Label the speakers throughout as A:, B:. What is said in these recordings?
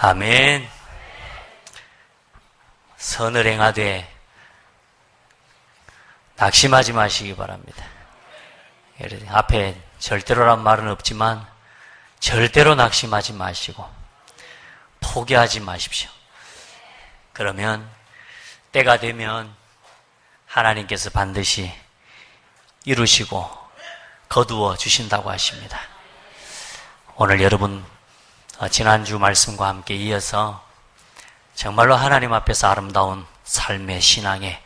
A: 아멘. 선을 행하되 낙심하지 마시기 바랍니다. 앞에 절대로란 말은 없지만 절대로 낙심하지 마시고 포기하지 마십시오. 그러면 때가 되면 하나님께서 반드시 이루시고 거두어 주신다고 하십니다. 오늘 여러분 지난주 말씀과 함께 이어서 정말로 하나님 앞에서 아름다운 삶의 신앙의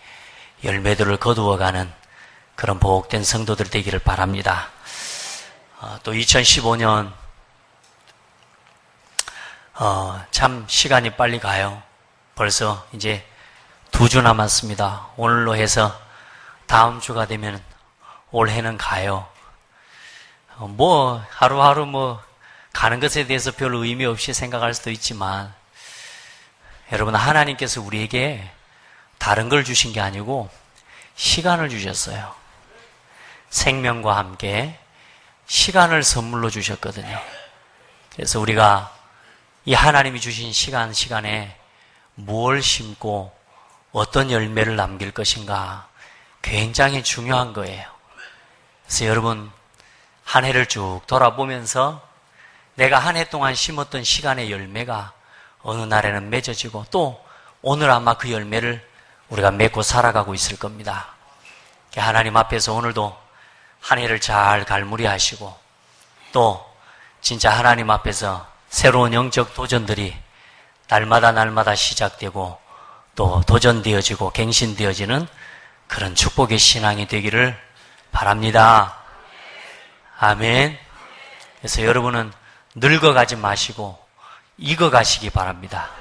A: 열매들을 거두어가는 그런 복된 성도들 되기를 바랍니다. 또 2015년 참 시간이 빨리 가요. 벌써 이제 2주 남았습니다. 오늘로 해서 다음 주가 되면 올해는 가요. 하루하루 가는 것에 대해서 별 의미 없이 생각할 수도 있지만 여러분, 하나님께서 우리에게 다른 걸 주신 게 아니고 시간을 주셨어요. 생명과 함께 시간을 선물로 주셨거든요. 그래서 우리가 이 하나님이 주신 시간에 무엇을 심고 어떤 열매를 남길 것인가 굉장히 중요한 거예요. 그래서 여러분, 한 해를 쭉 돌아보면서 내가 한 해 동안 심었던 시간의 열매가 어느 날에는 맺어지고 또 오늘 아마 그 열매를 우리가 맺고 살아가고 있을 겁니다. 하나님 앞에서 오늘도 한 해를 잘 갈무리하시고 또 진짜 하나님 앞에서 새로운 영적 도전들이 날마다 시작되고 또 도전되어지고 갱신되어지는 그런 축복의 신앙이 되기를 바랍니다. 아멘. 그래서 여러분은 늙어가지 마시고 익어가시기 바랍니다.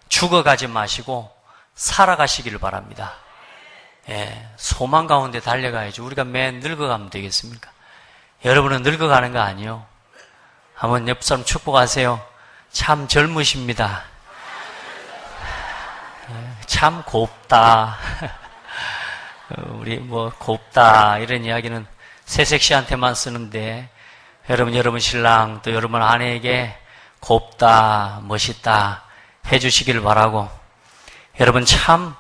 A: 죽어가지 마시고 살아가시기를 바랍니다. 소망 가운데 달려가야지 우리가 맨 늙어가면 되겠습니까? 여러분은 늙어가는 거 아니요. 한번 옆 사람 축복하세요. 참 젊으십니다. 참 곱다. 우리 곱다 이런 이야기는 새색시한테만 쓰는데 여러분 신랑 또 여러분 아내에게 곱다 멋있다 해주시기를 바라고 여러분 참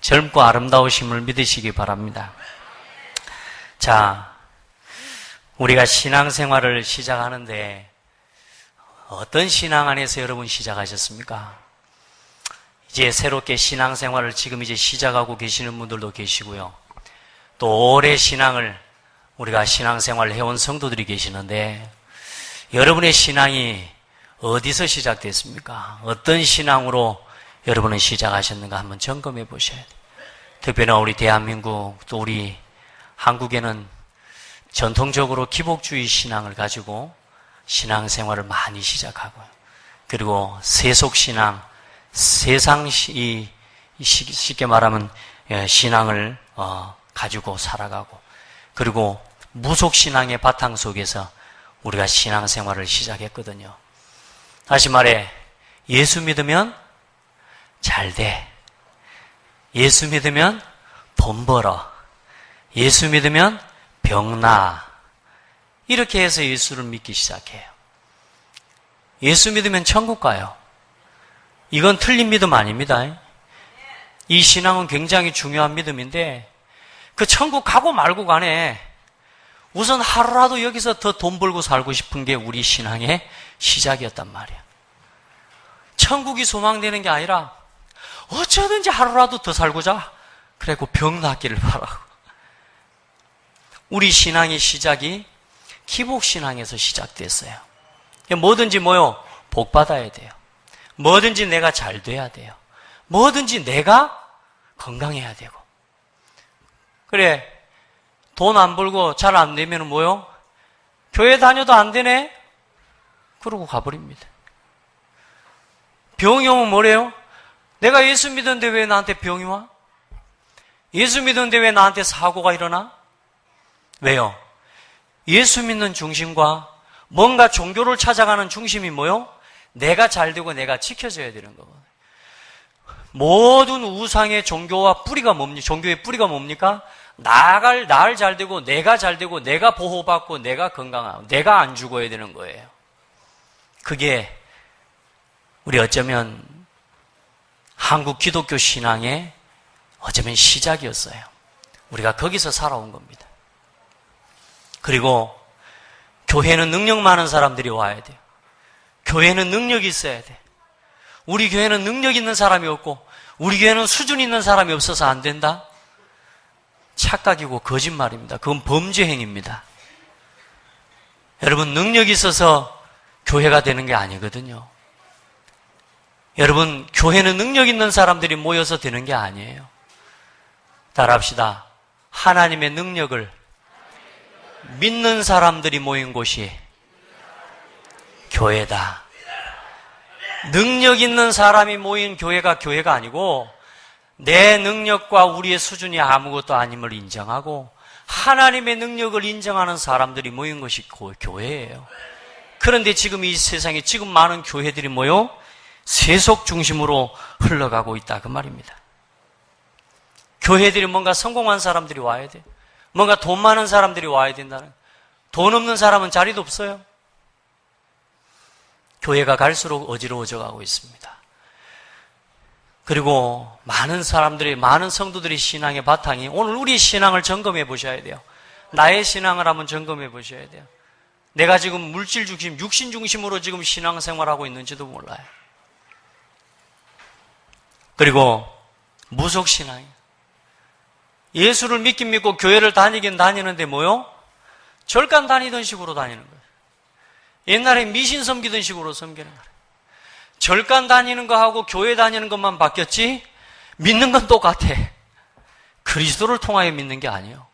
A: 젊고 아름다우심을 믿으시기 바랍니다. 자, 우리가 신앙생활을 시작하는데 어떤 신앙 안에서 여러분 시작하셨습니까? 이제 새롭게 신앙생활을 지금 이제 시작하고 계시는 분들도 계시고요. 또 오래 신앙을 우리가 신앙생활을 해온 성도들이 계시는데 여러분의 신앙이 어디서 시작됐습니까? 어떤 신앙으로 여러분은 시작하셨는가 한번 점검해 보셔야 돼요. 특별히 우리 대한민국 또 우리 한국에는 전통적으로 기복주의 신앙을 가지고 신앙생활을 많이 시작하고요. 그리고 세속신앙, 쉽게 말하면 신앙을 가지고 살아가고 그리고 무속신앙의 바탕 속에서 우리가 신앙생활을 시작했거든요. 다시 말해 예수 믿으면 잘 돼. 예수 믿으면 돈 벌어. 예수 믿으면 병 나. 이렇게 해서 예수를 믿기 시작해요. 예수 믿으면 천국 가요. 이건 틀린 믿음 아닙니다. 이 신앙은 굉장히 중요한 믿음인데 그 천국 가고 말고 간에 우선 하루라도 여기서 더 돈 벌고 살고 싶은 게 우리 신앙의 시작이었단 말이야. 천국이 소망되는 게 아니라 어쩌든지 하루라도 더 살고자 그래고 병 낫기를 바라고. 우리 신앙의 시작이 기복신앙에서 시작됐어요. 뭐든지 복 받아야 돼요. 뭐든지 내가 잘 돼야 돼요. 뭐든지 내가 건강해야 되고. 그래, 돈 안 벌고 잘 안 되면 교회 다녀도 안 되네? 그러고 가버립니다. 병이 오면 뭐래요? 내가 예수 믿었는데 왜 나한테 병이 와? 예수 믿었는데 왜 나한테 사고가 일어나? 왜요? 예수 믿는 중심과 뭔가 종교를 찾아가는 중심이 내가 잘 되고 내가 지켜져야 되는 거거든요. 모든 우상의 종교와 뿌리가 뭡니까? 종교의 뿌리가 뭡니까? 나를 잘 되고 내가 보호받고 내가 건강하고 내가 안 죽어야 되는 거예요. 그게 우리 어쩌면 한국 기독교 신앙의 어쩌면 시작이었어요. 우리가 거기서 살아온 겁니다. 그리고 교회는 능력 많은 사람들이 와야 돼요. 교회는 능력이 있어야 돼. 우리 교회는 능력 있는 사람이 없고 우리 교회는 수준 있는 사람이 없어서 안 된다? 착각이고 거짓말입니다. 그건 범죄 행위입니다. 여러분, 능력이 있어서 교회가 되는 게 아니거든요. 여러분, 교회는 능력 있는 사람들이 모여서 되는 게 아니에요. 따라합시다. 하나님의 능력을 믿는 사람들이 모인 곳이 교회다. 능력 있는 사람이 모인 교회가 교회가 아니고 내 능력과 우리의 수준이 아무것도 아님을 인정하고 하나님의 능력을 인정하는 사람들이 모인 것이 교회예요. 그런데 지금 이 세상에 지금 많은 교회들이 모여 세속 중심으로 흘러가고 있다 그 말입니다. 교회들이 뭔가 성공한 사람들이 와야 돼. 뭔가 돈 많은 사람들이 와야 된다는. 돈 없는 사람은 자리도 없어요. 교회가 갈수록 어지러워져 가고 있습니다. 그리고 많은 사람들이, 많은 성도들이 신앙의 바탕이, 오늘 우리 신앙을 점검해 보셔야 돼요. 나의 신앙을 한번 점검해 보셔야 돼요. 내가 지금 물질 중심, 육신 중심으로 지금 신앙생활하고 있는지도 몰라요. 그리고 무속신앙이에요. 예수를 믿긴 믿고 교회를 다니긴 다니는데 뭐요? 절간 다니던 식으로 다니는 거예요. 옛날에 미신 섬기던 식으로 섬기는 거예요. 절간 다니는 거하고 교회 다니는 것만 바뀌었지 믿는 건 똑같아. 그리스도를 통하여 믿는 게 아니에요.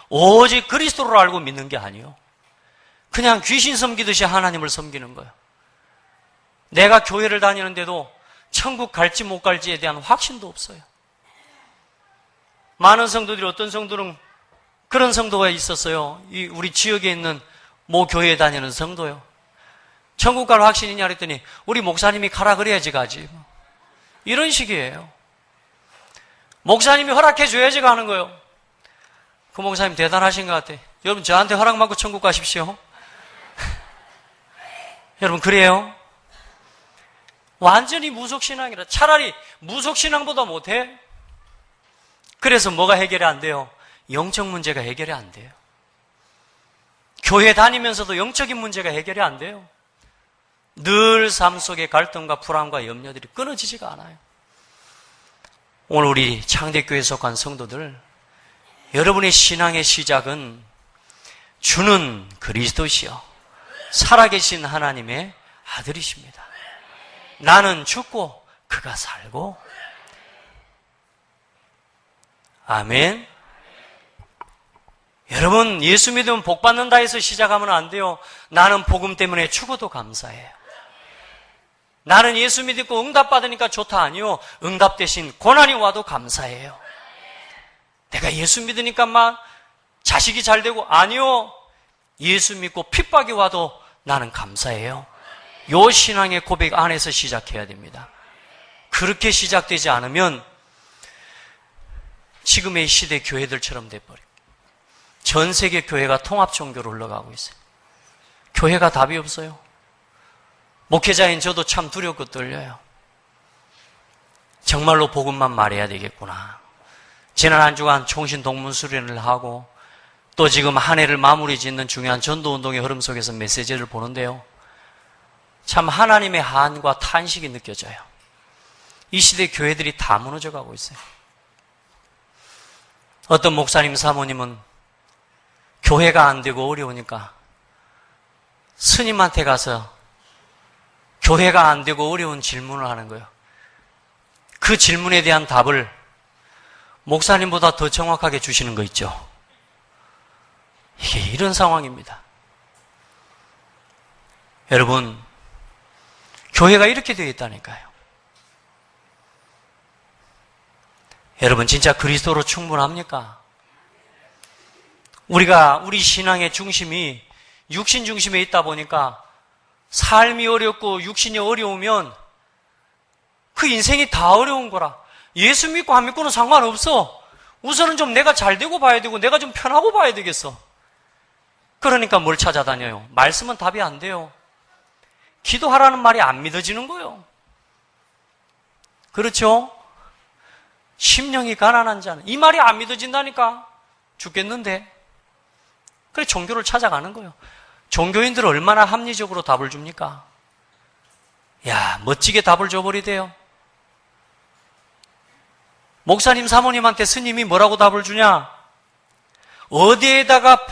A: 오직 그리스도를 알고 믿는 게 아니에요. 그냥 귀신 섬기듯이 하나님을 섬기는 거예요. 내가 교회를 다니는데도 천국 갈지 못 갈지에 대한 확신도 없어요. 많은 성도들이, 어떤 성도는 그런 성도가 있었어요. 우리 지역에 있는 모 교회에 다니는 성도요. 천국 갈 확신이냐 그랬더니 우리 목사님이 가라 그래야지 가지. 이런 식이에요. 목사님이 허락해 줘야지 가는 거예요. 그 목사님 대단하신 것 같아. 여러분, 저한테 허락받고 천국 가십시오. 여러분, 그래요? 완전히 무속신앙이라. 차라리 무속신앙보다 못해. 그래서 뭐가 해결이 안 돼요? 영적 문제가 해결이 안 돼요. 교회 다니면서도 영적인 문제가 해결이 안 돼요. 늘 삶 속에 갈등과 불안과 염려들이 끊어지지가 않아요. 오늘 우리 창대교회에 속한 성도들, 여러분의 신앙의 시작은 주는 그리스도시요 살아계신 하나님의 아들이십니다. 나는 죽고 그가 살고. 아멘. 여러분, 예수 믿으면 복 받는다 해서 시작하면 안 돼요. 나는 복음 때문에 죽어도 감사해요. 나는 예수 믿고 응답 받으니까 좋다 아니요. 응답 대신 고난이 와도 감사해요. 내가 예수 믿으니까 막 자식이 잘 되고 아니요. 예수 믿고 핍박이 와도 나는 감사해요. 요 신앙의 고백 안에서 시작해야 됩니다. 그렇게 시작되지 않으면 지금의 시대 교회들처럼 돼버려요. 전 세계 교회가 통합 종교로 흘러가고 있어요. 교회가 답이 없어요. 목회자인 저도 참 두렵고 떨려요. 정말로 복음만 말해야 되겠구나. 지난 한 주간 총신 동문 수련을 하고 또 지금 한 해를 마무리 짓는 중요한 전도운동의 흐름 속에서 메시지를 보는데요. 참 하나님의 한과 탄식이 느껴져요. 이 시대 교회들이 다 무너져가고 있어요. 어떤 목사님 사모님은 교회가 안 되고 어려우니까 스님한테 가서 교회가 안 되고 어려운 질문을 하는 거예요. 그 질문에 대한 답을 목사님보다 더 정확하게 주시는 거 있죠. 이게 이런 상황입니다. 여러분, 교회가 이렇게 되어 있다니까요. 여러분, 진짜 그리스도로 충분합니까? 우리 신앙의 중심이 육신 중심에 있다 보니까 삶이 어렵고 육신이 어려우면 그 인생이 다 어려운 거라. 예수 믿고 안 믿고는 상관없어. 우선은 좀 내가 잘 되고 봐야 되고 내가 좀 편하고 봐야 되겠어. 그러니까 뭘 찾아다녀요? 말씀은 답이 안 돼요. 기도하라는 말이 안 믿어지는 거예요. 그렇죠? 심령이 가난한 자는. 이 말이 안 믿어진다니까. 죽겠는데. 그래 종교를 찾아가는 거예요. 종교인들은 얼마나 합리적으로 답을 줍니까? 야, 멋지게 답을 줘버리대요. 목사님, 사모님한테 스님이 뭐라고 답을 주냐? 어디에다가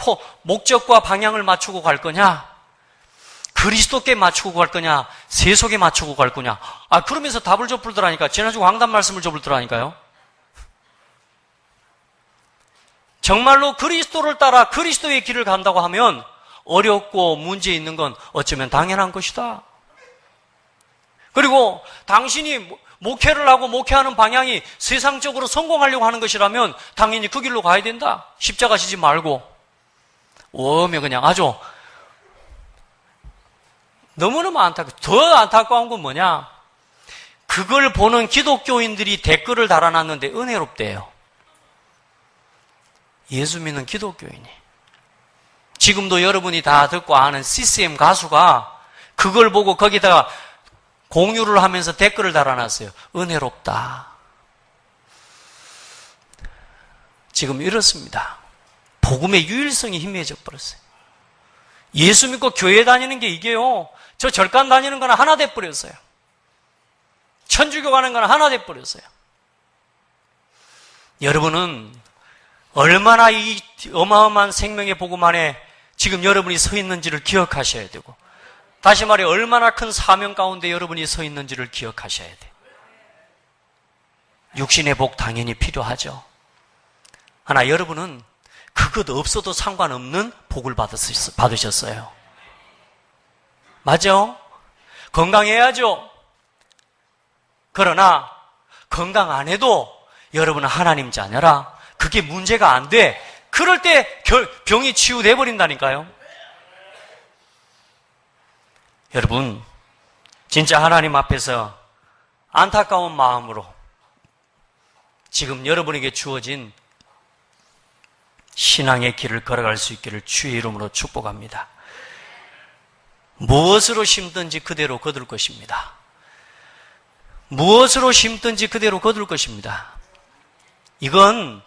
A: 목적과 방향을 맞추고 갈 거냐? 그리스도께 맞추고 갈 거냐? 세속에 맞추고 갈 거냐? 그러면서 답을 줘버리더라니까. 지난주 강단 말씀을 줘버리더라니까요. 정말로 그리스도를 따라 그리스도의 길을 간다고 하면 어렵고 문제 있는 건 어쩌면 당연한 것이다. 그리고 당신이 목회를 하고 목회하는 방향이 세상적으로 성공하려고 하는 것이라면 당연히 그 길로 가야 된다. 십자가 지지 말고. 오면 그냥 아주 너무너무 더 안타까운 건 뭐냐? 그걸 보는 기독교인들이 댓글을 달아놨는데 은혜롭대요. 예수 믿는 기독교인이. 지금도 여러분이 다 듣고 아는 CCM 가수가 그걸 보고 거기다가 공유를 하면서 댓글을 달아놨어요. 은혜롭다. 지금 이렇습니다. 복음의 유일성이 희미해져 버렸어요. 예수 믿고 교회 다니는 게 이게요. 저 절간 다니는 거나 하나 돼버렸어요. 천주교 가는 거나 하나 돼버렸어요. 여러분은 얼마나 이 어마어마한 생명의 복음 안에 지금 여러분이 서 있는지를 기억하셔야 되고, 다시 말해 얼마나 큰 사명 가운데 여러분이 서 있는지를 기억하셔야 돼요. 육신의 복 당연히 필요하죠. 하나 여러분은 그것 없어도 상관없는 복을 받으셨어요. 맞죠? 건강해야죠. 그러나 건강 안 해도 여러분은 하나님 자녀라. 그게 문제가 안 돼. 그럴 때 병이 치유돼 버린다니까요. 여러분, 진짜 하나님 앞에서 안타까운 마음으로 지금 여러분에게 주어진 신앙의 길을 걸어갈 수 있기를 주의 이름으로 축복합니다. 무엇으로 심든지 그대로 거둘 것입니다. 무엇으로 심든지 그대로 거둘 것입니다. 이건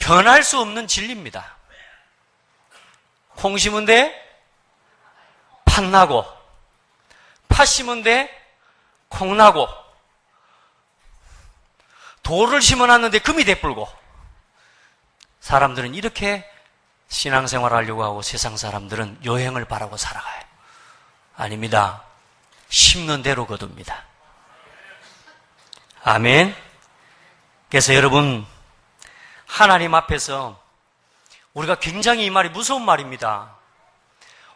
A: 변할 수 없는 진리입니다. 콩 심은 데 팥 나고, 팥 심은 데 콩 나고, 돌을 심어놨는데 금이 되뿔고. 사람들은 이렇게 신앙생활 하려고 하고 세상 사람들은 요행을 바라고 살아가요. 아닙니다. 심는 대로 거둡니다. 아멘. 그래서 여러분, 하나님 앞에서 우리가 굉장히 이 말이 무서운 말입니다.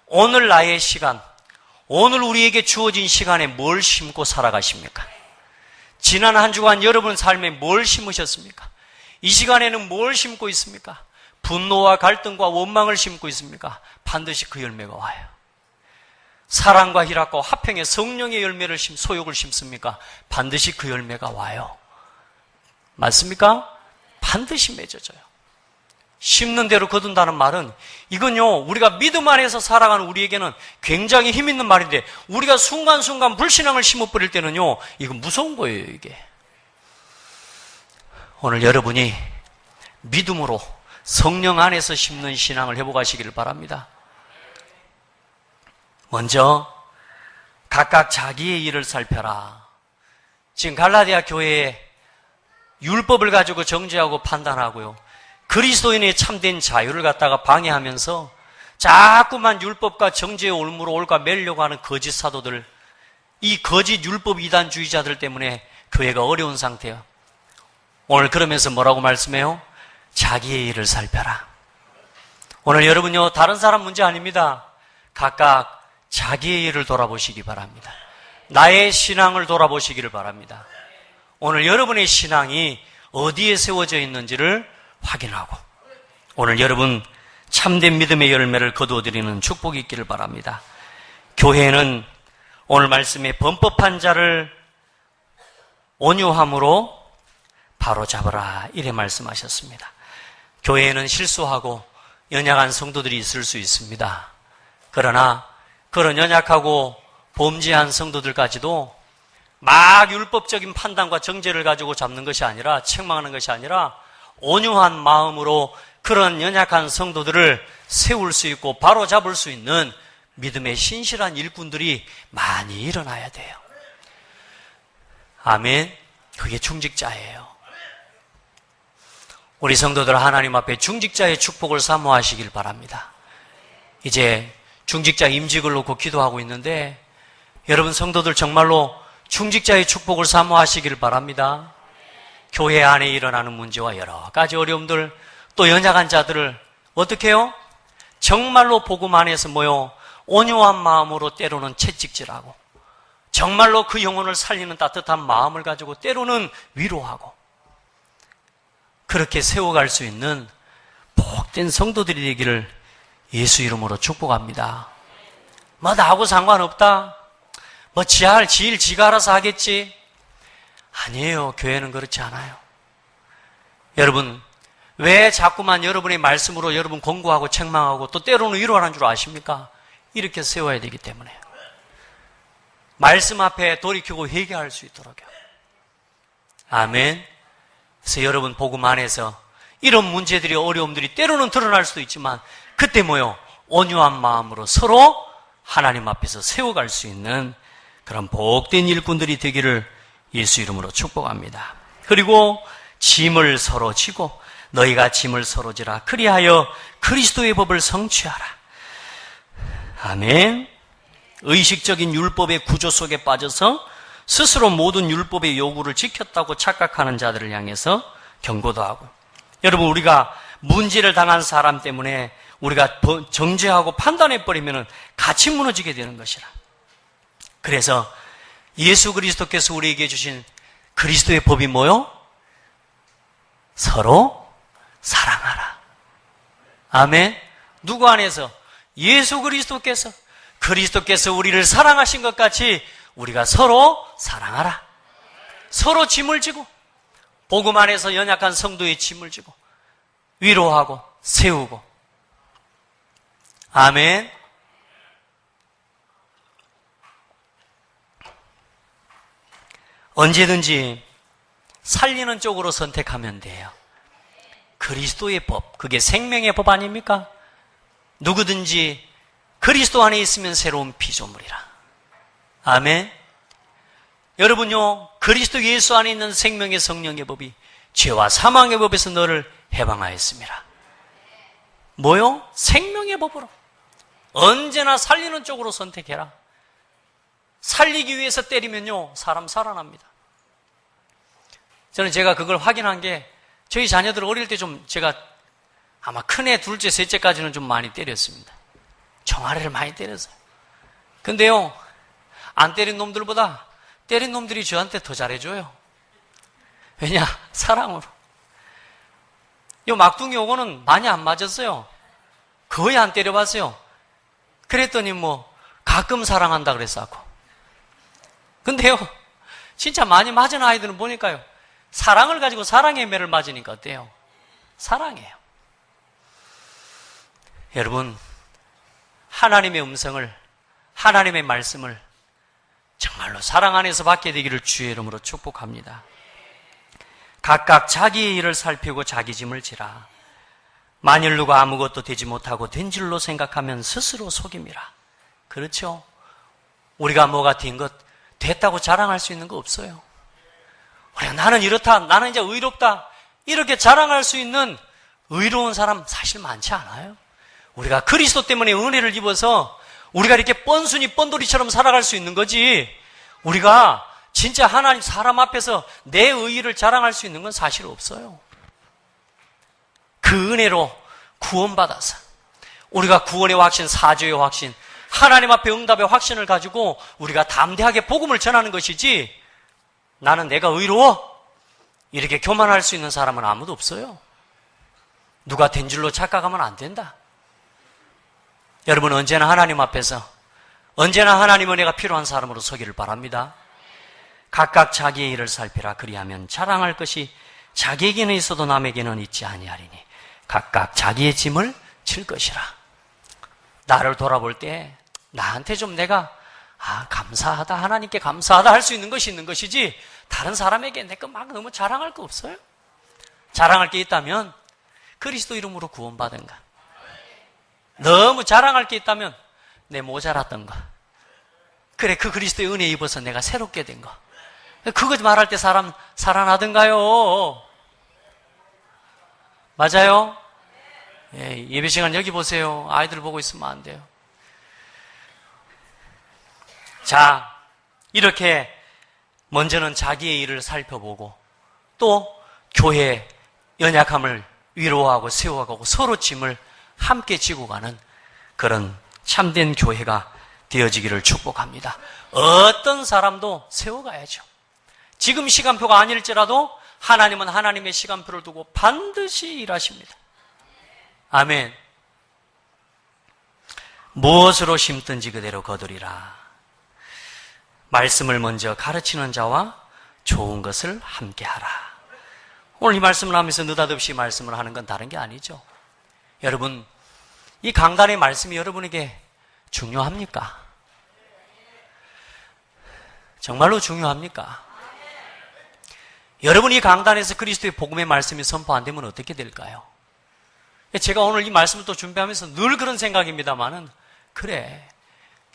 A: 오늘 나의 시간, 오늘 우리에게 주어진 시간에 뭘 심고 살아가십니까? 지난 한 주간 여러분 삶에 뭘 심으셨습니까? 이 시간에는 뭘 심고 있습니까? 분노와 갈등과 원망을 심고 있습니까? 반드시 그 열매가 와요. 사랑과 희락과 화평의 성령의 열매를 소욕을 심습니까? 반드시 그 열매가 와요. 맞습니까? 반드시 맺어져요. 심는 대로 거둔다는 말은 이건요, 우리가 믿음 안에서 살아가는 우리에게는 굉장히 힘 있는 말인데, 우리가 순간순간 불신앙을 심어버릴 때는요, 이건 무서운 거예요. 이게 오늘 여러분이 믿음으로 성령 안에서 심는 신앙을 회복하시기를 바랍니다. 먼저 각각 자기의 일을 살펴라. 지금 갈라디아 교회에 율법을 가지고 정죄하고 판단하고요, 그리스도인의 참된 자유를 갖다가 방해하면서 자꾸만 율법과 정죄의 올무로 올가 매려고 하는 거짓 사도들, 이 거짓 율법 이단주의자들 때문에 교회가 어려운 상태예요. 오늘 그러면서 뭐라고 말씀해요? 자기의 일을 살펴라. 오늘 여러분요, 다른 사람 문제 아닙니다. 각각 자기의 일을 돌아보시기 바랍니다. 나의 신앙을 돌아보시기를 바랍니다. 오늘 여러분의 신앙이 어디에 세워져 있는지를 확인하고, 오늘 여러분 참된 믿음의 열매를 거두어드리는 축복이 있기를 바랍니다. 교회는 오늘 말씀에 범법한 자를 온유함으로 바로잡아라, 이래 말씀하셨습니다. 교회에는 실수하고 연약한 성도들이 있을 수 있습니다. 그러나 그런 연약하고 범죄한 성도들까지도 막 율법적인 판단과 정죄를 가지고 잡는 것이 아니라, 책망하는 것이 아니라 온유한 마음으로 그런 연약한 성도들을 세울 수 있고 바로 잡을 수 있는 믿음의 신실한 일꾼들이 많이 일어나야 돼요. 아멘. 그게 중직자예요. 우리 성도들 하나님 앞에 중직자의 축복을 사모하시길 바랍니다. 이제 중직자 임직을 놓고 기도하고 있는데 여러분 성도들 정말로 중직자의 축복을 사모하시길 바랍니다. 교회 안에 일어나는 문제와 여러 가지 어려움들, 또 연약한 자들을 어떻게 해요? 정말로 복음 안에서 온유한 마음으로 때로는 채찍질하고, 정말로 그 영혼을 살리는 따뜻한 마음을 가지고 때로는 위로하고, 그렇게 세워갈 수 있는 복된 성도들이 되기를 예수 이름으로 축복합니다. 나하고 상관없다. 지가 알아서 하겠지. 아니에요. 교회는 그렇지 않아요. 여러분, 왜 자꾸만 여러분의 말씀으로 여러분 공부하고 책망하고 또 때로는 위로하는 줄 아십니까? 이렇게 세워야 되기 때문에. 말씀 앞에 돌이키고 회개할 수 있도록요. 아멘. 그래서 여러분 복음 안에서 이런 문제들이, 어려움들이 때로는 드러날 수도 있지만 그때 온유한 마음으로 서로 하나님 앞에서 세워갈 수 있는 그런 복된 일꾼들이 되기를 예수 이름으로 축복합니다. 그리고 짐을 서로 지고 너희가 짐을 서로 지라. 그리하여 그리스도의 법을 성취하라. 아멘. 의식적인 율법의 구조 속에 빠져서 스스로 모든 율법의 요구를 지켰다고 착각하는 자들을 향해서 경고도 하고, 여러분 우리가 문제를 당한 사람 때문에 우리가 정죄하고 판단해버리면 같이 무너지게 되는 것이라. 그래서 예수 그리스도께서 우리에게 주신 그리스도의 법이 서로 사랑하라. 아멘. 누구 안에서? 예수 그리스도께서 우리를 사랑하신 것 같이 우리가 서로 사랑하라. 서로 짐을 지고, 복음 안에서 연약한 성도의 짐을 지고 위로하고 세우고. 아멘. 언제든지 살리는 쪽으로 선택하면 돼요. 그리스도의 법, 그게 생명의 법 아닙니까? 누구든지 그리스도 안에 있으면 새로운 피조물이라. 아멘. 여러분요, 그리스도 예수 안에 있는 생명의 성령의 법이 죄와 사망의 법에서 너를 해방하였습니다. 생명의 법으로. 언제나 살리는 쪽으로 선택해라. 살리기 위해서 때리면요, 사람 살아납니다. 저는 제가 그걸 확인한 게, 저희 자녀들 어릴 때 제가 아마 큰애, 둘째, 셋째까지는 좀 많이 때렸습니다. 정아래를 많이 때렸어요. 근데요, 안 때린 놈들보다 때린 놈들이 저한테 더 잘해줘요. 왜냐? 사랑으로. 요 막둥이 요거는 많이 안 맞았어요. 거의 안 때려봤어요. 그랬더니 가끔 사랑한다 그랬었고. 근데요, 진짜 많이 맞은 아이들은 보니까요, 사랑을 가지고 사랑의 매를 맞으니까 어때요? 사랑해요. 여러분, 하나님의 음성을, 하나님의 말씀을 정말로 사랑 안에서 받게 되기를 주의 이름으로 축복합니다. 각각 자기의 일을 살피고 자기 짐을 지라. 만일 누가 아무것도 되지 못하고 된 줄로 생각하면 스스로 속임이라. 그렇죠? 우리가 뭐가 된 것, 됐다고 자랑할 수 있는 거 없어요. 우리가 나는 이렇다, 나는 이제 의롭다, 이렇게 자랑할 수 있는 의로운 사람 사실 많지 않아요. 우리가 그리스도 때문에 은혜를 입어서 우리가 이렇게 뻔순이 뻔돌이처럼 살아갈 수 있는 거지, 우리가 진짜 하나님 사람 앞에서 내 의의를 자랑할 수 있는 건 사실 없어요. 그 은혜로 구원받아서 우리가 구원의 확신, 사죄의 확신, 하나님 앞에 응답의 확신을 가지고 우리가 담대하게 복음을 전하는 것이지, 나는 내가 의로워 이렇게 교만할 수 있는 사람은 아무도 없어요. 누가 된 줄로 착각하면 안 된다. 여러분, 언제나 하나님 앞에서, 언제나 하나님 은혜가 필요한 사람으로 서기를 바랍니다. 각각 자기의 일을 살피라. 그리하면 자랑할 것이 자기에게는 있어도 남에게는 있지 아니하리니 각각 자기의 짐을 질 것이라. 나를 돌아볼 때 나한테 좀 내가 감사하다, 하나님께 감사하다 할 수 있는 것이 있는 것이지 다른 사람에게 내 거 막 너무 자랑할 거 없어요. 자랑할 게 있다면 그리스도 이름으로 구원받은가. 너무 자랑할 게 있다면 내 모자랐던 거. 그래, 그 그리스도의 은혜 입어서 내가 새롭게 된 거. 그거 말할 때 사람 살아나던가요? 맞아요? 예, 예배 시간 여기 보세요. 아이들 보고 있으면 안 돼요. 자, 이렇게 먼저는 자기의 일을 살펴보고 또 교회의 연약함을 위로하고 세워가고 서로 짐을 함께 지고 가는 그런 참된 교회가 되어지기를 축복합니다. 어떤 사람도 세워가야죠. 지금 시간표가 아닐지라도 하나님은 하나님의 시간표를 두고 반드시 일하십니다. 아멘. 무엇으로 심든지 그대로 거두리라. 말씀을 먼저 가르치는 자와 좋은 것을 함께하라. 오늘 이 말씀을 하면서 느닷없이 말씀을 하는 건 다른 게 아니죠. 여러분, 이 강단의 말씀이 여러분에게 중요합니까? 정말로 중요합니까? 여러분이 강단에서 그리스도의 복음의 말씀이 선포 안 되면 어떻게 될까요? 제가 오늘 이 말씀을 또 준비하면서 늘 그런 생각입니다만은, 그래,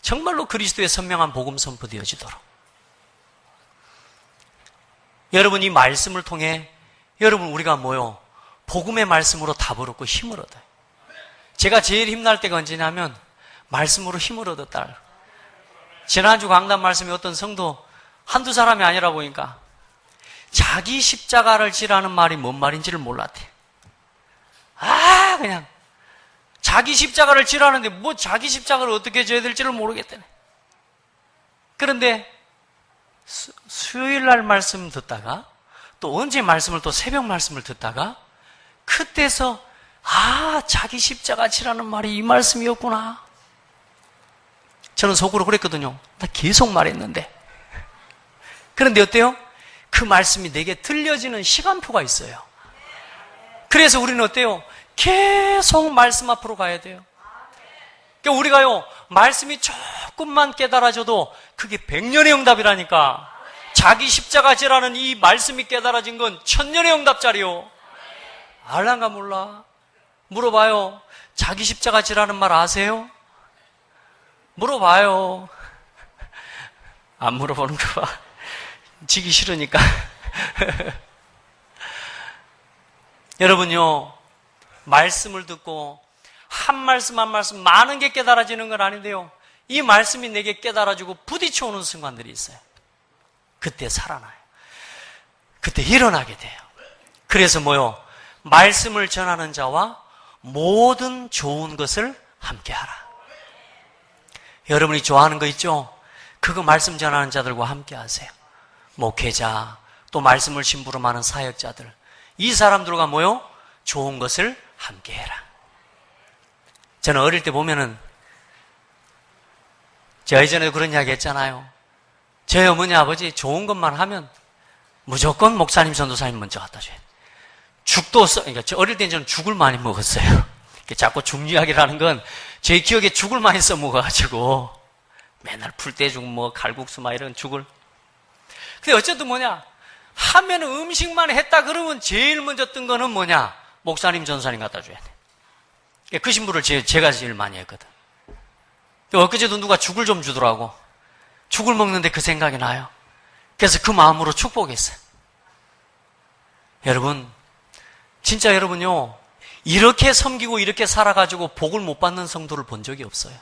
A: 정말로 그리스도의 선명한 복음 선포되어지도록 여러분 이 말씀을 통해 여러분 우리가 뭐요? 복음의 말씀으로 답을 얻고 힘을 얻어요. 제가 제일 힘날 때가 언제냐면 말씀으로 힘을 얻었다. 지난주 강단 말씀에 어떤 성도 한두 사람이 아니라 보니까 자기 십자가를 지라는 말이 뭔 말인지를 몰랐대. 그냥 자기 십자가를 지라는데 뭐 자기 십자가를 어떻게 져야 될지를 모르겠다네. 그런데 수요일 날 말씀 듣다가 또 언제 말씀을 또 새벽 말씀을 듣다가 그때서 자기 십자가 지라는 말이 이 말씀이었구나. 저는 속으로 그랬거든요. 나 계속 말했는데. 그런데 어때요? 그 말씀이 내게 들려지는 시간표가 있어요. 그래서 우리는 어때요? 계속 말씀 앞으로 가야 돼요. 그러니까 우리가요, 말씀이 조금만 깨달아져도 그게 100년의 응답이라니까. 자기 십자가 지라는 이 말씀이 깨달아진 건 1000년의 응답짜리요. 알란가 몰라? 물어봐요. 자기 십자가 지라는 말 아세요? 물어봐요. 안 물어보는 거 봐. 지기 싫으니까. 여러분요, 말씀을 듣고 한 말씀 한 말씀 많은 게 깨달아지는 건 아닌데요, 이 말씀이 내게 깨달아지고 부딪혀 오는 순간들이 있어요. 그때 살아나요. 그때 일어나게 돼요. 그래서 뭐요? 말씀을 전하는 자와 모든 좋은 것을 함께하라. 여러분이 좋아하는 거 있죠? 그거 말씀 전하는 자들과 함께하세요. 목회자, 또 말씀을 심부름하는 사역자들, 이 사람들과 뭐요? 좋은 것을 함께해라. 저는 어릴 때 보면은, 제가 예전에도 그런 이야기 했잖아요. 저희 어머니 아버지 좋은 것만 하면 무조건 목사님 전도사님 먼저 갖다 줘야 돼. 죽도 그러니까 저 어릴 때는 저는 죽을 많이 먹었어요. 자꾸 죽 이야기라는 건 제 기억에 죽을 많이 써먹어가지고 맨날 풀떼죽 뭐 칼국수 막 이런 죽을. 근데 어쨌든 뭐냐, 하면 음식만 했다 그러면 제일 먼저 뜬 거는 뭐냐, 목사님 전도사님 갖다 줘야 돼. 그 신부를 제가 제일 많이 했거든. 엊그제도 누가 죽을 좀 주더라고. 죽을 먹는데 그 생각이 나요. 그래서 그 마음으로 축복했어요. 여러분, 진짜 여러분요, 이렇게 섬기고 이렇게 살아가지고 복을 못 받는 성도를 본 적이 없어요.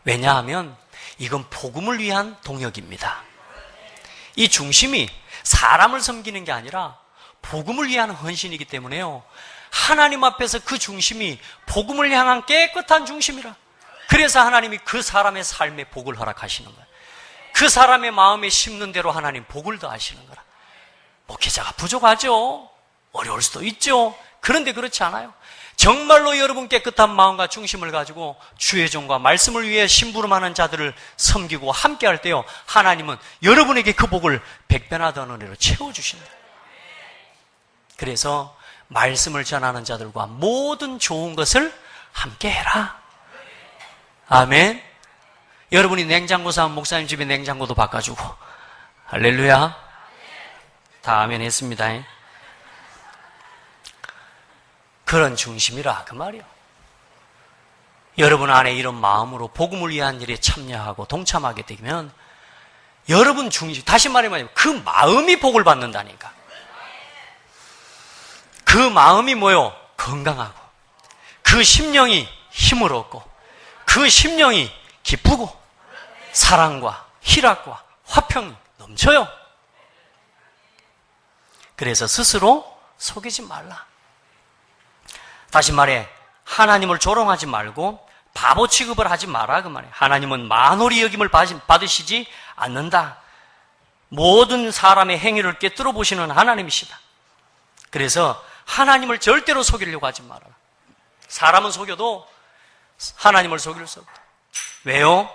A: 왜냐하면 이건 복음을 위한 동역입니다. 이 중심이 사람을 섬기는 게 아니라 복음을 위한 헌신이기 때문에요, 하나님 앞에서 그 중심이 복음을 향한 깨끗한 중심이라. 그래서 하나님이 그 사람의 삶에 복을 허락하시는 거예요. 그 사람의 마음에 심는 대로 하나님 복을 더하시는 거라. 목회자가 부족하죠. 어려울 수도 있죠. 그런데 그렇지 않아요. 정말로 여러분 깨끗한 마음과 중심을 가지고 주의 종과 말씀을 위해 심부름하는 자들을 섬기고 함께할 때요, 하나님은 여러분에게 그 복을 100배나 더 은혜로 채워주신다. 그래서 말씀을 전하는 자들과 모든 좋은 것을 함께해라. 아멘. 여러분이 냉장고 사면 목사님 집에 냉장고도 바꿔주고. 할렐루야. 다 아멘 했습니다. 그런 중심이라 그 말이요. 여러분 안에 이런 마음으로 복음을 위한 일에 참여하고 동참하게 되면 여러분 중심, 다시 말하면 그 마음이 복을 받는다니까. 그 마음이 뭐요? 건강하고 그 심령이 힘을 얻고 그 심령이 기쁘고 사랑과 희락과 화평이 넘쳐요. 그래서 스스로 속이지 말라. 다시 말해 하나님을 조롱하지 말고 바보 취급을 하지 마라 그 말이에요. 하나님은 만홀히 여김을 받으시지 않는다. 모든 사람의 행위를 꿰뚫어 보시는 하나님이시다. 그래서 하나님을 절대로 속이려고 하지 말아라. 사람은 속여도 하나님을 속일 수 없다. 왜요?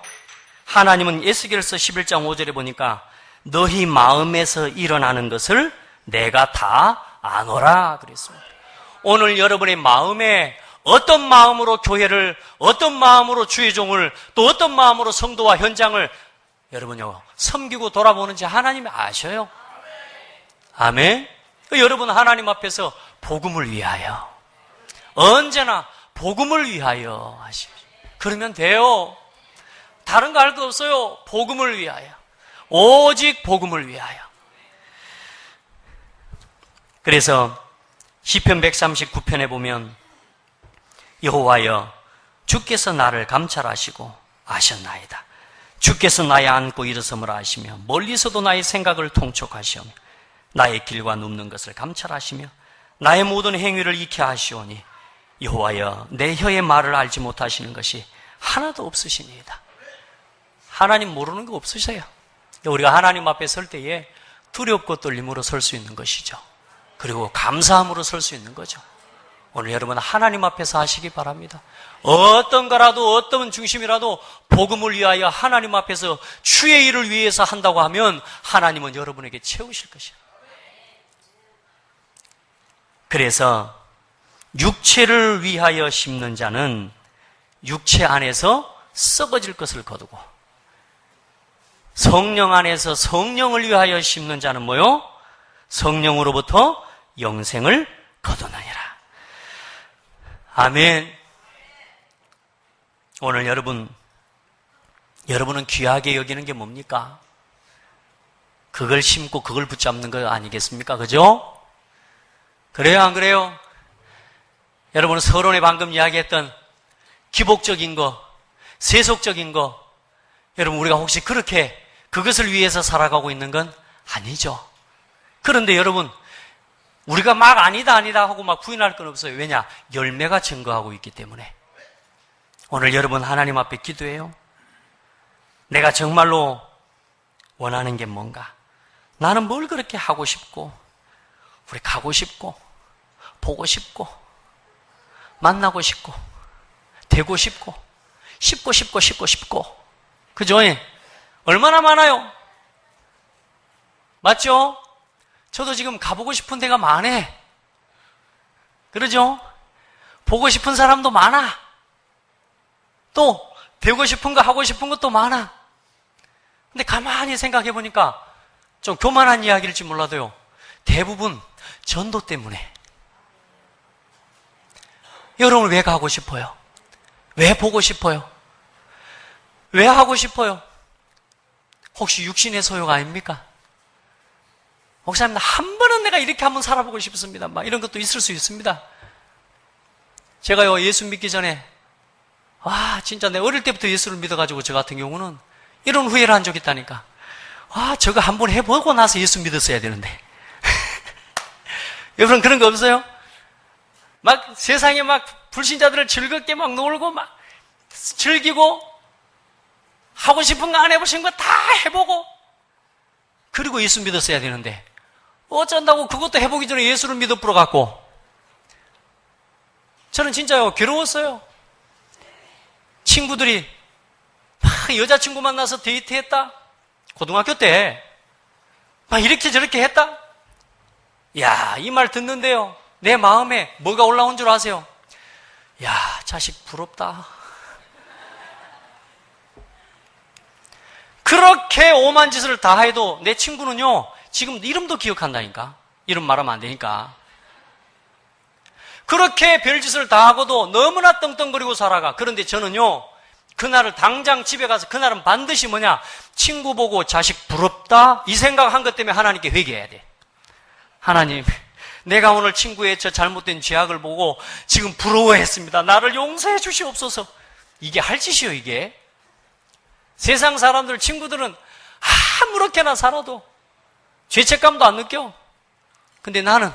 A: 하나님은 에스겔서 11장 5절에 보니까 너희 마음에서 일어나는 것을 내가 다 아노라 그랬습니다. 오늘 여러분의 마음에 어떤 마음으로 교회를, 어떤 마음으로 주의 종을, 또 어떤 마음으로 성도와 현장을 여러분요 섬기고 돌아보는지 하나님이 아셔요. 아멘. 여러분 하나님 앞에서 복음을 위하여 언제나 복음을 위하여 하십시오. 그러면 돼요. 다른 거 할 거 없어요. 복음을 위하여, 오직 복음을 위하여. 그래서 시편 139편에 보면 여호와여 주께서 나를 감찰하시고 아셨나이다. 주께서 나의 앉고 일어섬을 아시며 멀리서도 나의 생각을 통촉하시오며 나의 길과 눕는 것을 감찰하시며 나의 모든 행위를 익히 하시오니 여호와여 내 혀의 말을 알지 못하시는 것이 하나도 없으시니이다. 하나님 모르는 거 없으세요. 우리가 하나님 앞에 설 때에 두렵고 떨림으로 설 수 있는 것이죠. 그리고 감사함으로 설 수 있는 거죠. 오늘 여러분 하나님 앞에서 하시기 바랍니다. 어떤 거라도 어떤 중심이라도 복음을 위하여 하나님 앞에서 주의 일을 위해서 한다고 하면 하나님은 여러분에게 채우실 것이에요. 그래서 육체를 위하여 심는 자는 육체 안에서 썩어질 것을 거두고 성령 안에서 성령을 위하여 심는 자는 뭐요? 성령으로부터 영생을 거두느니라. 아멘. 오늘 여러분은 귀하게 여기는 게 뭡니까? 그걸 심고 그걸 붙잡는 거 아니겠습니까? 그죠? 그래요, 안 그래요? 여러분은 서론에 방금 이야기했던 기복적인 거, 세속적인 거, 여러분 우리가 혹시 그렇게 그것을 위해서 살아가고 있는 건 아니죠. 그런데 여러분 우리가 막 아니다 하고 막 부인할 건 없어요. 왜냐? 열매가 증거하고 있기 때문에. 오늘 여러분 하나님 앞에 기도해요. 내가 정말로 원하는 게 뭔가? 나는 뭘 그렇게 하고 싶고 우리 가고 싶고 보고 싶고 만나고 싶고 되고 싶고 싶고 그죠? 얼마나 많아요? 맞죠? 저도 지금 가보고 싶은 데가 많아. 그러죠? 보고 싶은 사람도 많아. 또 되고 싶은 거 하고 싶은 것도 많아. 근데 가만히 생각해 보니까 좀 교만한 이야기일지 몰라도요, 대부분 전도 때문에. 여러분 왜 가고 싶어요? 왜 보고 싶어요? 왜 하고 싶어요? 혹시 육신의 소용 아닙니까? 목사님, 한 번은 내가 이렇게 한번 살아보고 싶습니다. 막 이런 것도 있을 수 있습니다. 제가요, 예수 믿기 전에, 진짜 내 어릴 때부터 예수를 믿어가지고 저 같은 경우는 이런 후회를 한 적이 있다니까. 저거 한번 해보고 나서 예수 믿었어야 되는데. 여러분 그런 거 없어요? 막 세상에 막 불신자들을 즐겁게 막 놀고 막 즐기고 하고 싶은 거 안 해보신 거 다 해보고 그리고 예수 믿었어야 되는데 어쩐다고 그것도 해보기 전에 예수를 믿어 불어갖고 저는 진짜요 괴로웠어요. 친구들이 막 여자친구 만나서 데이트했다. 고등학교 때 막 이렇게 저렇게 했다. 야, 이 말 듣는데요 내 마음에 뭐가 올라온 줄 아세요? 야, 자식 부럽다. 그렇게 오만 짓을 다 해도 내 친구는요, 지금 이름도 기억한다니까. 이름 말하면 안 되니까. 그렇게 별짓을 다 하고도 너무나 떵떵거리고 살아가. 그런데 저는요, 그날을 당장 집에 가서 그날은 반드시 뭐냐, 친구 보고 자식 부럽다 이 생각한 것 때문에 하나님께 회개해야 돼. 하나님, 내가 오늘 친구의 저 잘못된 죄악을 보고 지금 부러워했습니다. 나를 용서해 주시옵소서. 이게 할 짓이요, 이게. 세상 사람들, 친구들은 아무렇게나 살아도 죄책감도 안 느껴. 근데 나는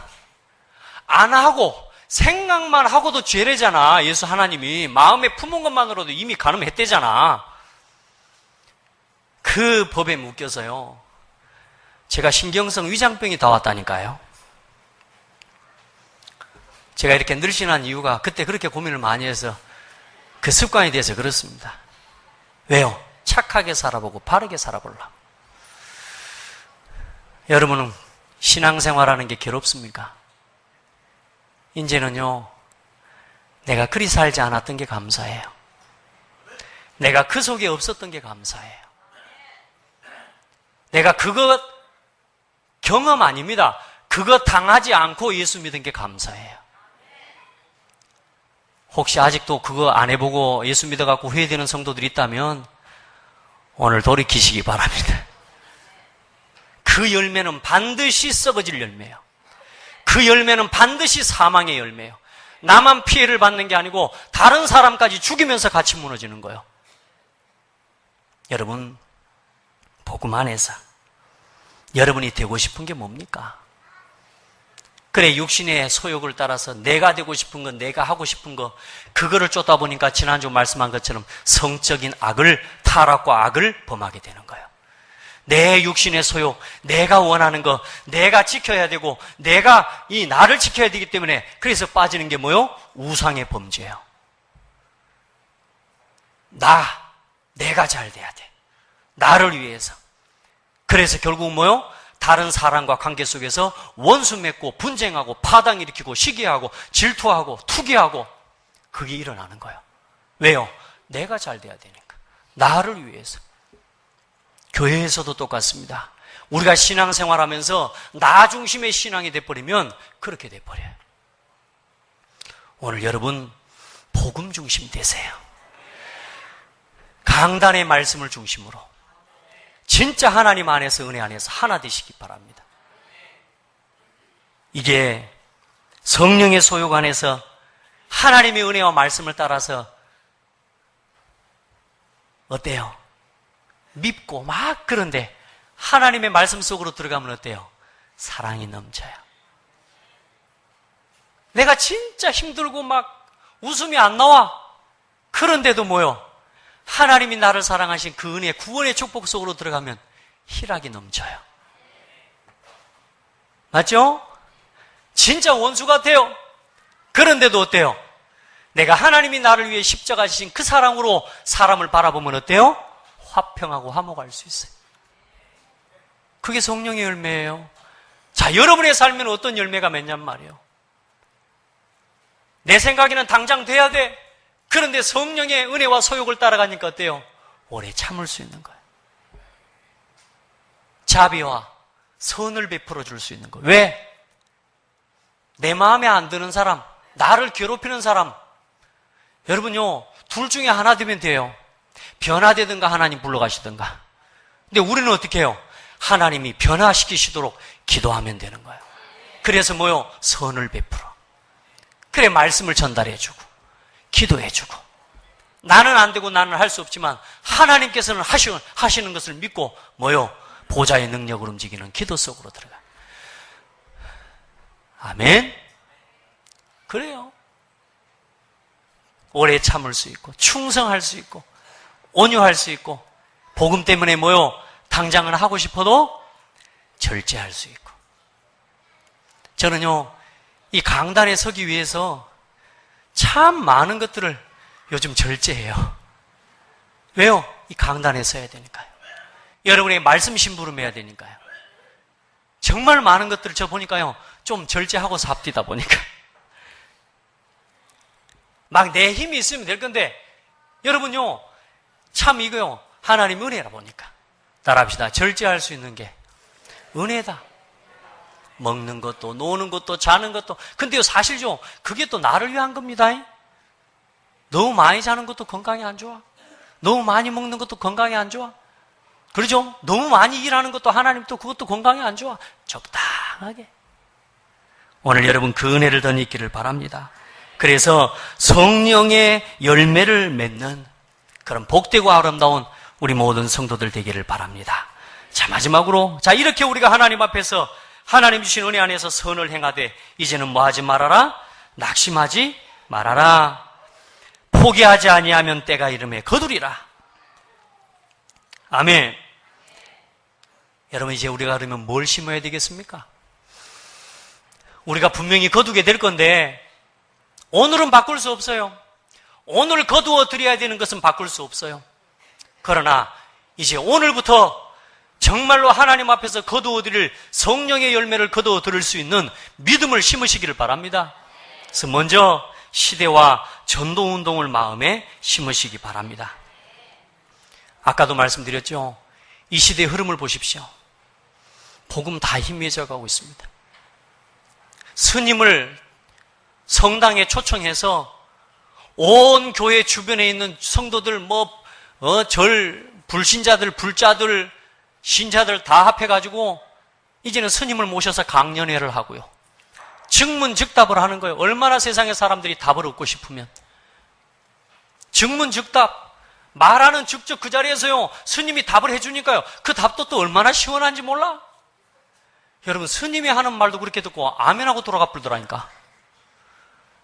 A: 안 하고 생각만 하고도 죄래잖아. 예수 하나님이 마음에 품은 것만으로도 이미 가늠했대잖아. 그 법에 묶여서요, 제가 신경성 위장병이 다 왔다니까요. 제가 이렇게 늘씬한 이유가 그때 그렇게 고민을 많이 해서 그 습관이 돼서 그렇습니다. 왜요? 착하게 살아보고 바르게 살아보려고. 여러분은 신앙생활하는 게 괴롭습니까? 이제는요, 내가 그리 살지 않았던 게 감사해요. 내가 그 속에 없었던 게 감사해요. 내가 그거 경험 아닙니다. 그거 당하지 않고 예수 믿은 게 감사해요. 혹시 아직도 그거 안 해보고 예수 믿어갖고 후회되는 성도들이 있다면 오늘 돌이키시기 바랍니다. 그 열매는 반드시 썩어질 열매예요. 그 열매는 반드시 사망의 열매예요. 나만 피해를 받는 게 아니고 다른 사람까지 죽이면서 같이 무너지는 거예요. 여러분, 복음 안에서 여러분이 되고 싶은 게 뭡니까? 그래, 육신의 소욕을 따라서 내가 되고 싶은 거, 내가 하고 싶은 거, 그거를 쫓다 보니까 지난주 말씀한 것처럼 성적인 악을, 타락과 악을 범하게 되는 거예요. 내 육신의 소욕, 내가 원하는 거, 내가 지켜야 되고, 내가 이 나를 지켜야 되기 때문에 그래서 빠지는 게 뭐요? 우상의 범죄예요. 내가 잘 돼야 돼. 나를 위해서. 그래서 결국 뭐요? 다른 사람과 관계 속에서 원수 맺고 분쟁하고 파당 일으키고 시기하고 질투하고 투기하고 그게 일어나는 거예요. 왜요? 내가 잘 돼야 되니까. 나를 위해서. 교회에서도 똑같습니다. 우리가 신앙생활하면서 나 중심의 신앙이 돼버리면 그렇게 돼버려요. 오늘 여러분 복음 중심 되세요. 강단의 말씀을 중심으로 진짜 하나님 안에서 은혜 안에서 하나 되시기 바랍니다. 이게 성령의 소욕 안에서 하나님의 은혜와 말씀을 따라서 어때요? 밉고 막 그런데 하나님의 말씀 속으로 들어가면 어때요? 사랑이 넘쳐요. 내가 진짜 힘들고 막 웃음이 안 나와. 그런데도 뭐요? 하나님이 나를 사랑하신 그 은혜, 구원의 축복 속으로 들어가면 희락이 넘쳐요. 맞죠? 진짜 원수 같아요. 그런데도 어때요? 내가 하나님이 나를 위해 십자가 지신 그 사랑으로 사람을 바라보면 어때요? 화평하고 화목할 수 있어요. 그게 성령의 열매예요. 자, 여러분의 삶에는 어떤 열매가 맺냔 말이에요. 내 생각에는 당장 돼야 돼. 그런데 성령의 은혜와 소욕을 따라가니까 어때요? 오래 참을 수 있는 거예요. 자비와 선을 베풀어 줄 수 있는 거예요. 왜? 내 마음에 안 드는 사람, 나를 괴롭히는 사람, 여러분요, 둘 중에 하나 되면 돼요. 변화되든가 하나님 불러가시든가. 근데 우리는 어떻게 해요? 하나님이 변화시키시도록 기도하면 되는 거예요. 그래서 뭐요? 선을 베풀어. 그래, 말씀을 전달해주고 기도해주고. 나는 안 되고 나는 할 수 없지만 하나님께서는 하시는 것을 믿고 뭐요? 보좌의 능력으로 움직이는 기도 속으로 들어가. 아멘. 그래요. 오래 참을 수 있고 충성할 수 있고 온유할 수 있고 복음 때문에 뭐요? 당장은 하고 싶어도 절제할 수 있고. 저는요, 이 강단에 서기 위해서 참 많은 것들을 요즘 절제해요. 왜요? 이 강단에 서야 되니까요. 여러분의 말씀 심부름해야 되니까요. 정말 많은 것들을 저 보니까요, 좀 절제하고 삽디다 보니까. 막 내 힘이 있으면 될 건데, 여러분요, 참 이거요, 하나님 은혜라 보니까. 따라합시다. 절제할 수 있는 게 은혜다. 먹는 것도, 노는 것도, 자는 것도. 근데요, 사실죠, 그게 또 나를 위한 겁니다. 너무 많이 자는 것도 건강에 안 좋아. 너무 많이 먹는 것도 건강에 안 좋아. 그러죠? 너무 많이 일하는 것도 하나님 또 그것도 건강에 안 좋아. 적당하게. 오늘 여러분 그 은혜를 더 잊기를 바랍니다. 그래서 성령의 열매를 맺는 그런 복되고 아름다운 우리 모든 성도들 되기를 바랍니다. 자, 마지막으로, 자, 이렇게 우리가 하나님 앞에서 하나님 주신 은혜 안에서 선을 행하되 이제는 뭐 하지 말아라? 낙심하지 말아라. 포기하지 아니하면 때가 이름에 거두리라. 아멘. 여러분, 이제 우리가 그러면 뭘 심어야 되겠습니까? 우리가 분명히 거두게 될 건데 오늘은 바꿀 수 없어요. 오늘 거두어 드려야 되는 것은 바꿀 수 없어요. 그러나 이제 오늘부터 정말로 하나님 앞에서 거두어 드릴 성령의 열매를 거두어 드릴 수 있는 믿음을 심으시기를 바랍니다. 그래서 먼저 시대와 전도운동을 마음에 심으시기 바랍니다. 아까도 말씀드렸죠. 이 시대의 흐름을 보십시오. 복음 다 희미해져 가고 있습니다. 스님을 성당에 초청해서 온 교회 주변에 있는 성도들, 불신자들, 불자들, 신자들 다 합해가지고 이제는 스님을 모셔서 강연회를 하고요. 즉문즉답을 하는 거예요. 얼마나 세상의 사람들이 답을 얻고 싶으면. 즉문즉답. 말하는 즉즉 그 자리에서요, 스님이 답을 해주니까요. 그 답도 또 얼마나 시원한지 몰라? 여러분, 스님이 하는 말도 그렇게 듣고 아멘하고 돌아가 불더라니까.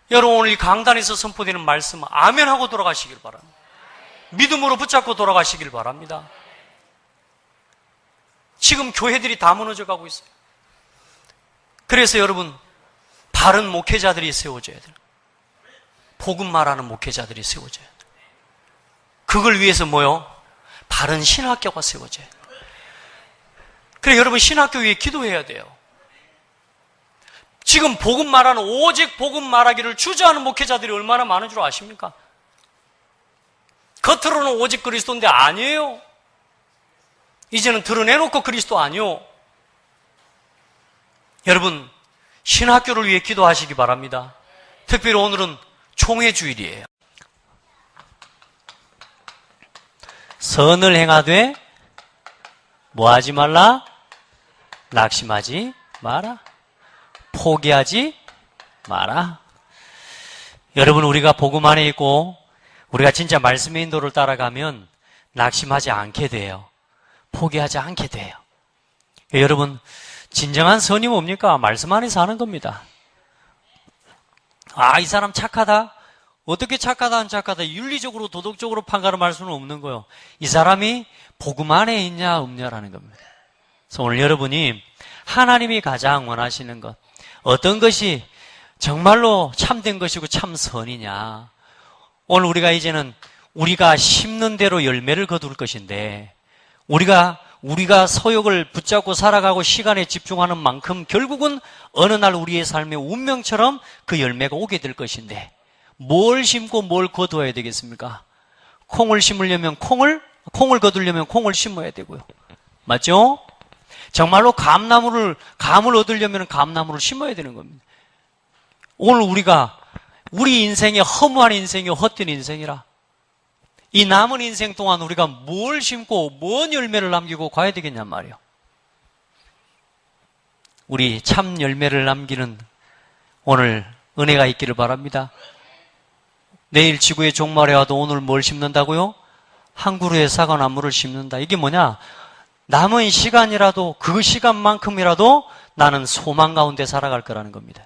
A: 여러분, 오늘 이 강단에서 선포되는 말씀은 아멘하고 돌아가시길 바랍니다. 믿음으로 붙잡고 돌아가시길 바랍니다. 지금 교회들이 다 무너져 가고 있어요. 그래서 여러분, 바른 목회자들이 세워져야 돼요. 복음 말하는 목회자들이 세워져야 돼요. 그걸 위해서 뭐요? 바른 신학교가 세워져야 돼요. 그래, 여러분, 신학교 위에 기도해야 돼요. 지금 복음 말하는, 오직 복음 말하기를 주저하는 목회자들이 얼마나 많은 줄 아십니까? 겉으로는 오직 그리스도인데 아니에요. 이제는 드러내놓고 그리스도 아니요. 여러분, 신학교를 위해 기도하시기 바랍니다. 특별히 오늘은 총회 주일이에요. 선을 행하되 뭐하지 말라? 낙심하지 마라. 포기하지 마라. 여러분, 우리가 복음 안에 있고 우리가 진짜 말씀의 인도를 따라가면 낙심하지 않게 돼요. 포기하지 않게 돼요. 여러분, 진정한 선이 뭡니까? 말씀 안에 사는 겁니다. 아, 이 사람 착하다? 어떻게 착하다, 안 착하다? 윤리적으로, 도덕적으로 판가름할 수는 없는 거예요. 이 사람이 복음 안에 있냐, 없냐라는 겁니다. 그래서 오늘 여러분이 하나님이 가장 원하시는 것, 어떤 것이 정말로 참된 것이고 참 선이냐. 오늘 우리가 이제는 우리가 심는 대로 열매를 거둘 것인데, 우리가 소욕을 붙잡고 살아가고 시간에 집중하는 만큼 결국은 어느 날 우리의 삶의 운명처럼 그 열매가 오게 될 것인데, 뭘 심고 뭘 거두어야 되겠습니까? 콩을 심으려면 콩을 거두려면 콩을 심어야 되고요. 맞죠? 정말로 감을 얻으려면 감나무를 심어야 되는 겁니다. 오늘 우리 인생이 허무한 인생이 헛된 인생이라, 이 남은 인생 동안 우리가 뭘 심고 뭔 열매를 남기고 가야 되겠냔 말이에요. 우리 참 열매를 남기는 오늘 은혜가 있기를 바랍니다. 내일 지구의 종말에 와도 오늘 뭘 심는다고요? 한 그루의 사과나무를 심는다. 이게 뭐냐? 남은 시간이라도, 그 시간만큼이라도 나는 소망 가운데 살아갈 거라는 겁니다.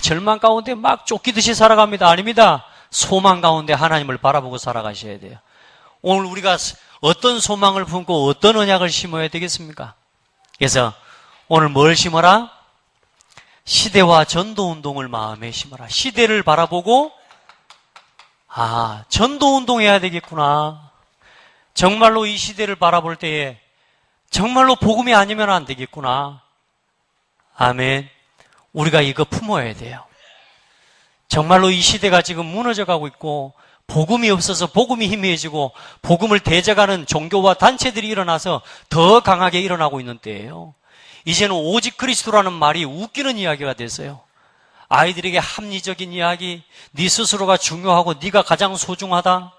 A: 절망 가운데 막 쫓기듯이 살아갑니다. 아닙니다. 소망 가운데 하나님을 바라보고 살아가셔야 돼요. 오늘 우리가 어떤 소망을 품고 어떤 언약을 심어야 되겠습니까? 그래서 오늘 뭘 심어라? 시대와 전도운동을 마음에 심어라. 시대를 바라보고, 전도운동해야 되겠구나. 정말로 이 시대를 바라볼 때에 정말로 복음이 아니면 안 되겠구나. 아멘. 우리가 이거 품어야 돼요. 정말로 이 시대가 지금 무너져 가고 있고 복음이 없어서 복음이 희미해지고 복음을 대적하는 종교와 단체들이 일어나서 더 강하게 일어나고 있는 때예요. 이제는 오직 그리스도라는 말이 웃기는 이야기가 됐어요. 아이들에게 합리적인 이야기, 네 스스로가 중요하고 네가 가장 소중하다.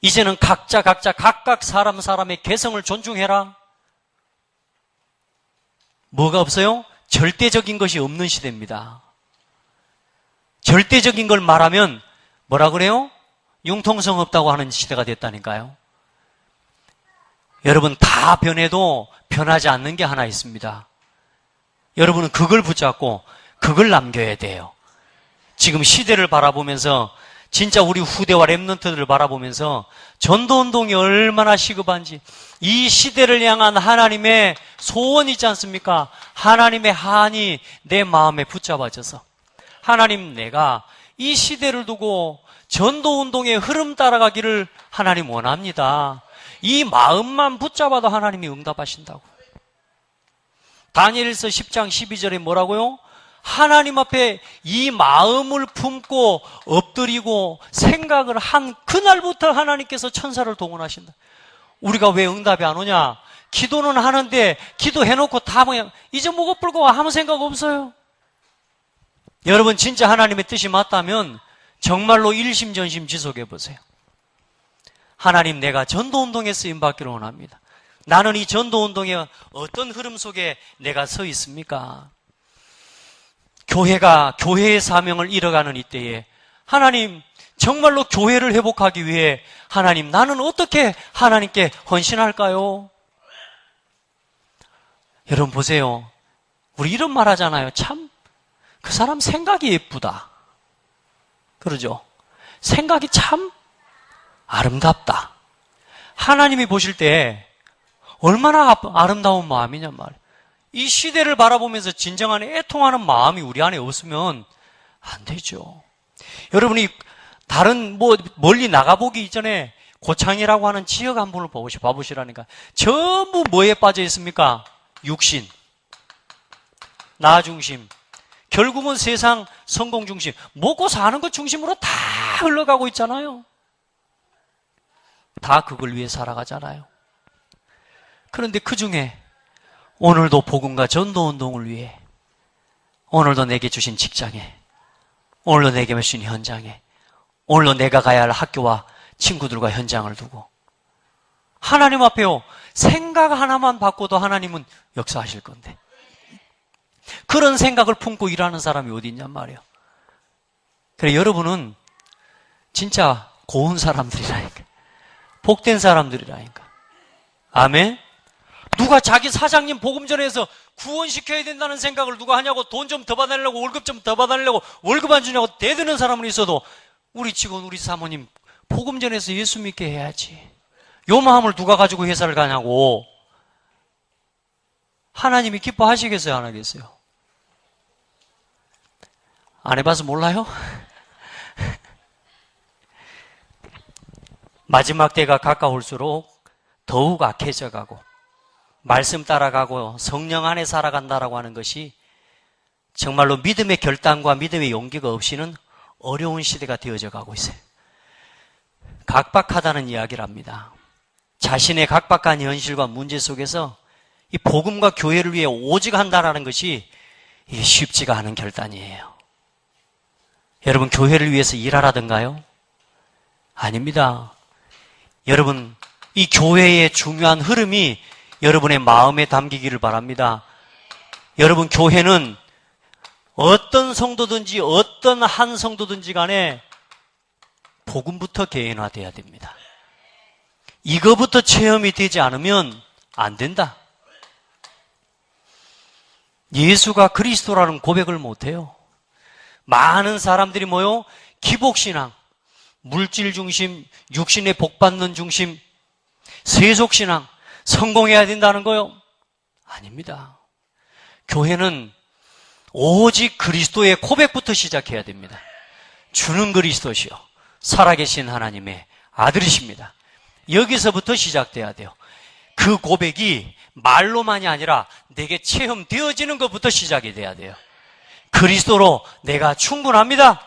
A: 이제는 각각 사람의 개성을 존중해라. 뭐가 없어요? 절대적인 것이 없는 시대입니다. 절대적인 걸 말하면 뭐라 그래요? 융통성 없다고 하는 시대가 됐다니까요. 여러분, 다 변해도 변하지 않는 게 하나 있습니다. 여러분은 그걸 붙잡고 그걸 남겨야 돼요. 지금 시대를 바라보면서 진짜 우리 후대와 렘넌트들을 바라보면서 전도운동이 얼마나 시급한지, 이 시대를 향한 하나님의 소원이 있지 않습니까? 하나님의 한이 내 마음에 붙잡아져서, 하나님, 내가 이 시대를 두고 전도운동의 흐름 따라가기를 하나님 원합니다. 이 마음만 붙잡아도 하나님이 응답하신다고. 다니엘서 10장 12절에 뭐라고요? 하나님 앞에 이 마음을 품고 엎드리고 생각을 한 그날부터 하나님께서 천사를 동원하신다. 우리가 왜 응답이 안 오냐? 기도는 하는데 기도해놓고 다 그냥 잊어먹어 불고 아무 생각 없어요. 여러분, 진짜 하나님의 뜻이 맞다면 정말로 일심전심 지속해 보세요. 하나님, 내가 전도운동에 쓰임받기를 원합니다. 나는 이 전도운동의 어떤 흐름 속에 내가 서 있습니까? 교회의 사명을 이뤄가는 이때에 하나님, 정말로 교회를 회복하기 위해 하나님, 나는 어떻게 하나님께 헌신할까요? 여러분 보세요. 우리 이런 말 하잖아요. 참, 그 사람 생각이 예쁘다. 그러죠? 생각이 참 아름답다. 하나님이 보실 때 얼마나 아름다운 마음이냔 말이에요. 이 시대를 바라보면서 진정한 애통하는 마음이 우리 안에 없으면 안 되죠. 여러분이 다른 멀리 나가보기 이전에 고창이라고 하는 지역 한 번을 봐보시라니까. 전부 뭐에 빠져 있습니까? 육신, 나 중심, 결국은 세상 성공 중심, 먹고 사는 것 중심으로 다 흘러가고 있잖아요. 다 그걸 위해 살아가잖아요. 그런데 그 중에 오늘도 복음과 전도운동을 위해, 오늘도 내게 주신 직장에, 오늘도 내게 주신 현장에, 오늘도 내가 가야 할 학교와 친구들과 현장을 두고 하나님 앞에요, 생각 하나만 바꿔도 하나님은 역사하실 건데, 그런 생각을 품고 일하는 사람이 어디 있냔 말이에요. 그래, 여러분은 진짜 고운 사람들이라니까, 복된 사람들이라니까. 아멘? 누가 자기 사장님 복음 전해서 구원시켜야 된다는 생각을 누가 하냐고, 돈 좀 더 받아내려고, 월급 좀 더 받아내려고, 월급 안 주냐고 대드는 사람은 있어도 우리 직원, 우리 사모님 복음 전해서 예수 믿게 해야지. 요 마음을 누가 가지고 회사를 가냐고. 하나님이 기뻐하시겠어요, 안 하겠어요? 안 해봐서 몰라요? 마지막 때가 가까울수록 더욱 악해져 가고 말씀 따라가고 성령 안에 살아간다라고 하는 것이 정말로 믿음의 결단과 믿음의 용기가 없이는 어려운 시대가 되어져 가고 있어요. 각박하다는 이야기를 합니다. 자신의 각박한 현실과 문제 속에서 이 복음과 교회를 위해 오직 한다라는 것이 쉽지가 않은 결단이에요. 여러분, 교회를 위해서 일하라던가요? 아닙니다. 여러분, 이 교회의 중요한 흐름이 여러분의 마음에 담기기를 바랍니다. 여러분, 교회는 어떤 성도든지 어떤 한 성도든지 간에 복음부터 개인화돼야 됩니다. 이거부터 체험이 되지 않으면 안 된다. 예수가 그리스도라는 고백을 못해요. 많은 사람들이 뭐요? 기복신앙, 물질 중심, 육신의 복받는 중심, 세속신앙, 성공해야 된다는 거요? 아닙니다. 교회는 오직 그리스도의 고백부터 시작해야 됩니다. 주는 그리스도시요 살아계신 하나님의 아들이십니다. 여기서부터 시작돼야 돼요. 그 고백이 말로만이 아니라 내게 체험되어지는 것부터 시작이 돼야 돼요. 그리스도로 내가 충분합니다.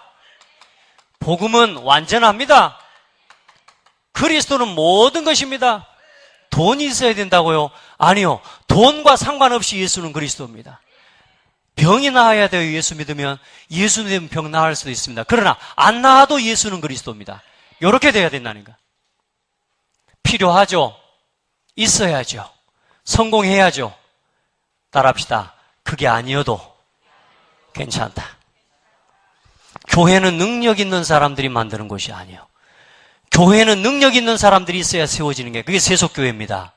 A: 복음은 완전합니다. 그리스도는 모든 것입니다. 돈이 있어야 된다고요? 아니요. 돈과 상관없이 예수는 그리스도입니다. 병이 나아야 돼요. 예수 믿으면. 예수 믿으면 병 나을 수도 있습니다. 그러나 안 나아도 예수는 그리스도입니다. 이렇게 돼야 된다니까. 필요하죠. 있어야죠. 성공해야죠. 따라합시다. 그게 아니어도 괜찮다. 교회는 능력 있는 사람들이 만드는 곳이 아니에요. 교회는 능력 있는 사람들이 있어야 세워지는 게, 그게 세속교회입니다.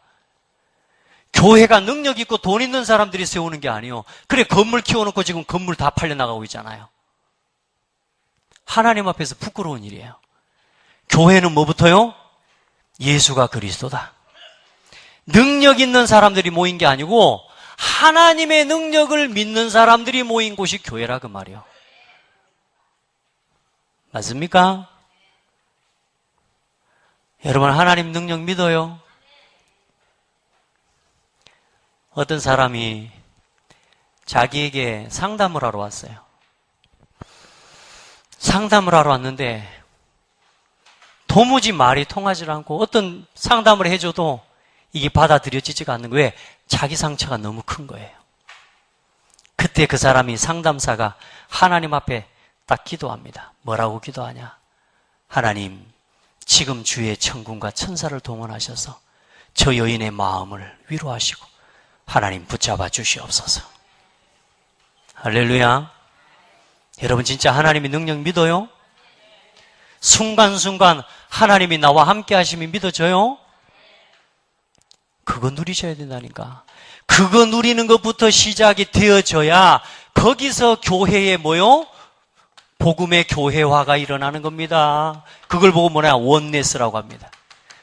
A: 교회가 능력 있고 돈 있는 사람들이 세우는 게 아니에요. 그래, 건물 키워놓고 지금 건물 다 팔려나가고 있잖아요. 하나님 앞에서 부끄러운 일이에요. 교회는 뭐부터요? 예수가 그리스도다. 능력 있는 사람들이 모인 게 아니고 하나님의 능력을 믿는 사람들이 모인 곳이 교회라 그 말이에요. 맞습니까? 여러분, 하나님 능력 믿어요? 어떤 사람이 자기에게 상담을 하러 왔어요. 상담을 하러 왔는데 도무지 말이 통하지 않고 어떤 상담을 해줘도 이게 받아들여지지가 않는 거예요. 왜? 자기 상처가 너무 큰 거예요. 그때 그 사람이, 상담사가 하나님 앞에 딱 기도합니다. 뭐라고 기도하냐? 하나님, 지금 주의 천군과 천사를 동원하셔서 저 여인의 마음을 위로하시고 하나님 붙잡아 주시옵소서. 할렐루야. 여러분, 진짜 하나님의 능력 믿어요? 순간순간 하나님이 나와 함께 하심이 믿어져요? 그거 누리셔야 된다니까. 그거 누리는 것부터 시작이 되어져야 거기서 교회에 뭐요? 복음의 교회화가 일어나는 겁니다. 그걸 보고 뭐냐? 원네스라고 합니다.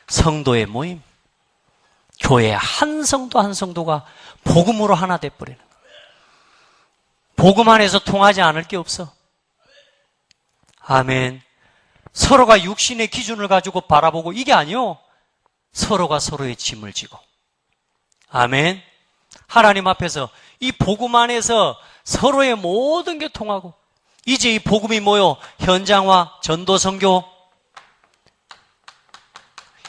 A: 성도의 모임. 교회 한 성도 한 성도가 복음으로 하나 돼버리는 거예요. 복음 안에서 통하지 않을 게 없어. 아멘. 서로가 육신의 기준을 가지고 바라보고 이게 아니요. 서로가 서로의 짐을 지고. 아멘. 하나님 앞에서 이 복음 안에서 서로의 모든 게 통하고, 이제 이 복음이 뭐요? 현장화, 전도 선교.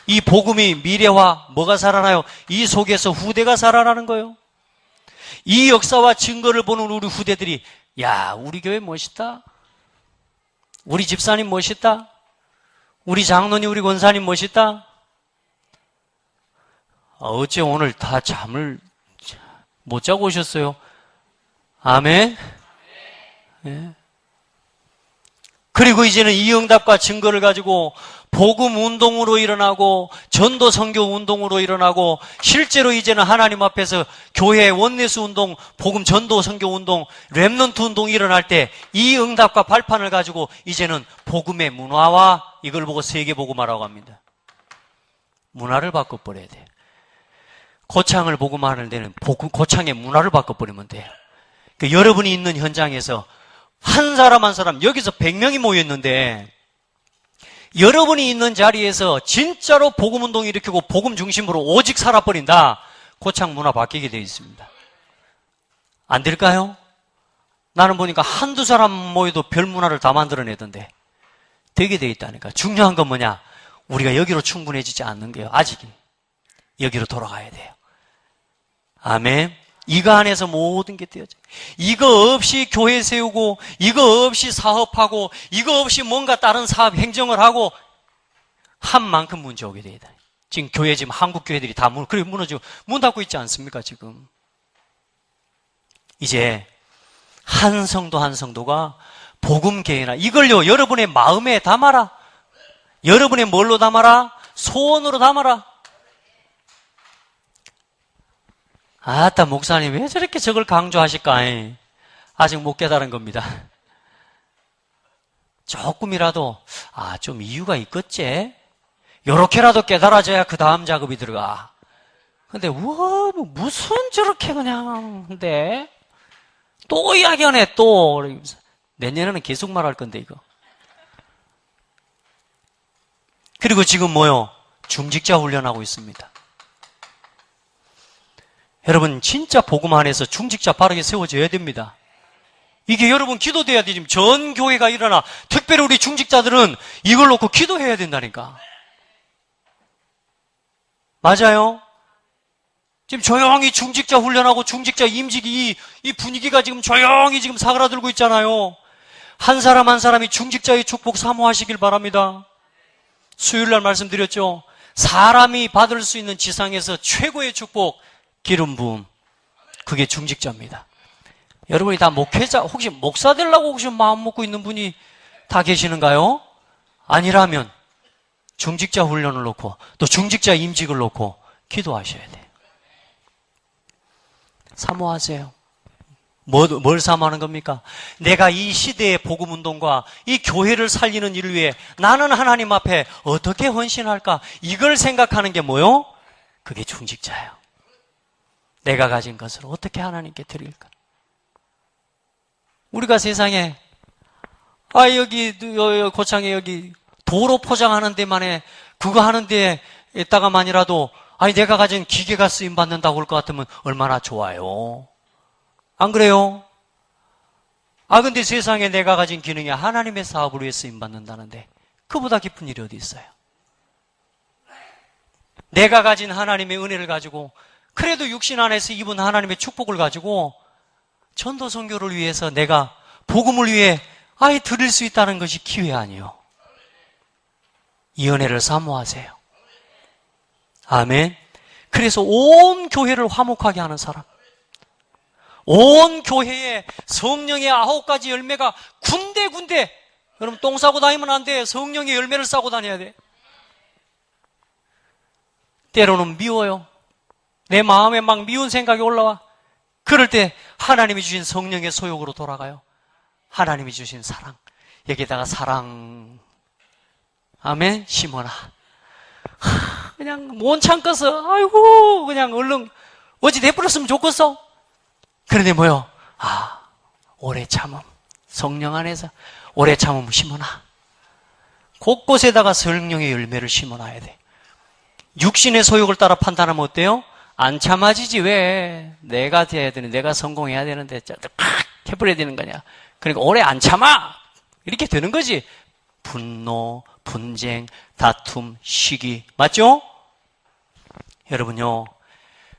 A: 이 복음이 미래화, 뭐가 살아나요? 이 속에서 후대가 살아나는 거예요. 이 역사와 증거를 보는 우리 후대들이, 야, 우리 교회 멋있다. 우리 집사님 멋있다. 우리 장로님, 우리 권사님 멋있다. 어째 오늘 다 잠을 못 자고 오셨어요? 아멘. 네. 그리고 이제는 이 응답과 증거를 가지고 복음 운동으로 일어나고 전도 선교 운동으로 일어나고, 실제로 이제는 하나님 앞에서 교회 원내스 운동, 복음 전도 선교 운동, 렘넌트 운동이 일어날 때 이 응답과 발판을 가지고 이제는 복음의 문화와, 이걸 보고 세계 복음화라고 합니다. 문화를 바꿔버려야 돼요. 고창을 복음화하는 데는 고창의 문화를 바꿔버리면 돼요. 그러니까 여러분이 있는 현장에서 한 사람 한 사람, 여기서 100명이 모였는데 여러분이 있는 자리에서 진짜로 복음운동 일으키고 복음 중심으로 오직 살아버린다. 고창 문화 바뀌게 되어 있습니다. 안 될까요? 나는 보니까 한두 사람 모여도 별 문화를 다 만들어내던데 되게 되어 있다니까. 중요한 건 뭐냐? 우리가 여기로 충분해지지 않는 거예요. 아직은. 여기로 돌아가야 돼요. 아멘. 이거 안에서 모든 게 되어져. 이거 없이 교회 세우고, 이거 없이 사업하고, 이거 없이 뭔가 다른 사업 행정을 하고 한 만큼 문제 오게 되다. 지금 교회, 지금 한국 교회들이 다 무너지고 문 닫고 있지 않습니까, 지금? 이제 한 성도 한 성도가 복음 계획이나 이걸요, 여러분의 마음에 담아라. 여러분의 뭘로 담아라? 소원으로 담아라. 아따, 목사님 왜 저렇게 저걸 강조하실까? 아직 못 깨달은 겁니다. 조금이라도 좀 이유가 있겠지? 요렇게라도 깨달아져야 그 다음 작업이 들어가. 근데 무슨 저렇게 그냥 근데 또 이야기하네 또. 내년에는 계속 말할 건데 이거. 그리고 지금 뭐요? 중직자 훈련하고 있습니다. 여러분, 진짜 복음 안에서 중직자 바르게 세워져야 됩니다. 이게 여러분 기도돼야 돼. 지금 전 교회가 일어나. 특별히 우리 중직자들은 이걸 놓고 기도해야 된다니까. 맞아요? 지금 조용히 중직자 훈련하고 중직자 임직이 이 분위기가 지금 조용히 지금 사그라들고 있잖아요. 한 사람 한 사람이 중직자의 축복 사모하시길 바랍니다. 수요일날 말씀드렸죠. 사람이 받을 수 있는 지상에서 최고의 축복, 기름 부음. 그게 중직자입니다. 여러분이 다 목회자, 혹시 목사 되려고 혹시 마음 먹고 있는 분이 다 계시는가요? 아니라면 중직자 훈련을 놓고 또 중직자 임직을 놓고 기도하셔야 돼요. 사모하세요. 뭘 사모하는 겁니까? 내가 이 시대의 복음운동과 이 교회를 살리는 일을 위해 나는 하나님 앞에 어떻게 헌신할까? 이걸 생각하는 게 뭐요? 그게 중직자예요. 내가 가진 것을 어떻게 하나님께 드릴까? 우리가 세상에 여기 고창에 여기 도로 포장하는 데만에 그거 하는 데에다가만이라도 내가 가진 기계가 쓰임 받는다고 할 것 같으면 얼마나 좋아요. 안 그래요? 근데 세상에 내가 가진 기능이 하나님의 사업을 위해 쓰임 받는다는데 그보다 기쁜 일이 어디 있어요? 내가 가진 하나님의 은혜를 가지고 그래도 육신 안에서 입은 하나님의 축복을 가지고 전도 선교를 위해서 내가 복음을 위해 드릴 수 있다는 것이 기회 아니요. 이 은혜를 사모하세요. 아멘. 그래서 온 교회를 화목하게 하는 사람, 온 교회에 성령의 9가지 열매가 군데군데, 여러분 똥 싸고 다니면 안 돼. 성령의 열매를 싸고 다녀야 돼. 때로는 미워요. 내 마음에 막 미운 생각이 올라와. 그럴 때 하나님이 주신 성령의 소욕으로 돌아가요. 하나님이 주신 사랑, 여기다가 사랑, 아멘, 심어놔. 그냥 못 참겠어. 그냥 얼른 어찌 내버렸으면 좋겠어. 그런데 뭐요? 오래 참음, 성령 안에서 오래 참음 심어놔. 곳곳에다가 성령의 열매를 심어놔야 돼. 육신의 소욕을 따라 판단하면 어때요? 안 참아지지. 왜? 내가 돼야 되는데, 내가 성공해야 되는데 팍 해버려야 되는 거냐. 그러니까 오래 안 참아, 이렇게 되는 거지. 분노, 분쟁, 다툼, 시기, 맞죠? 여러분요,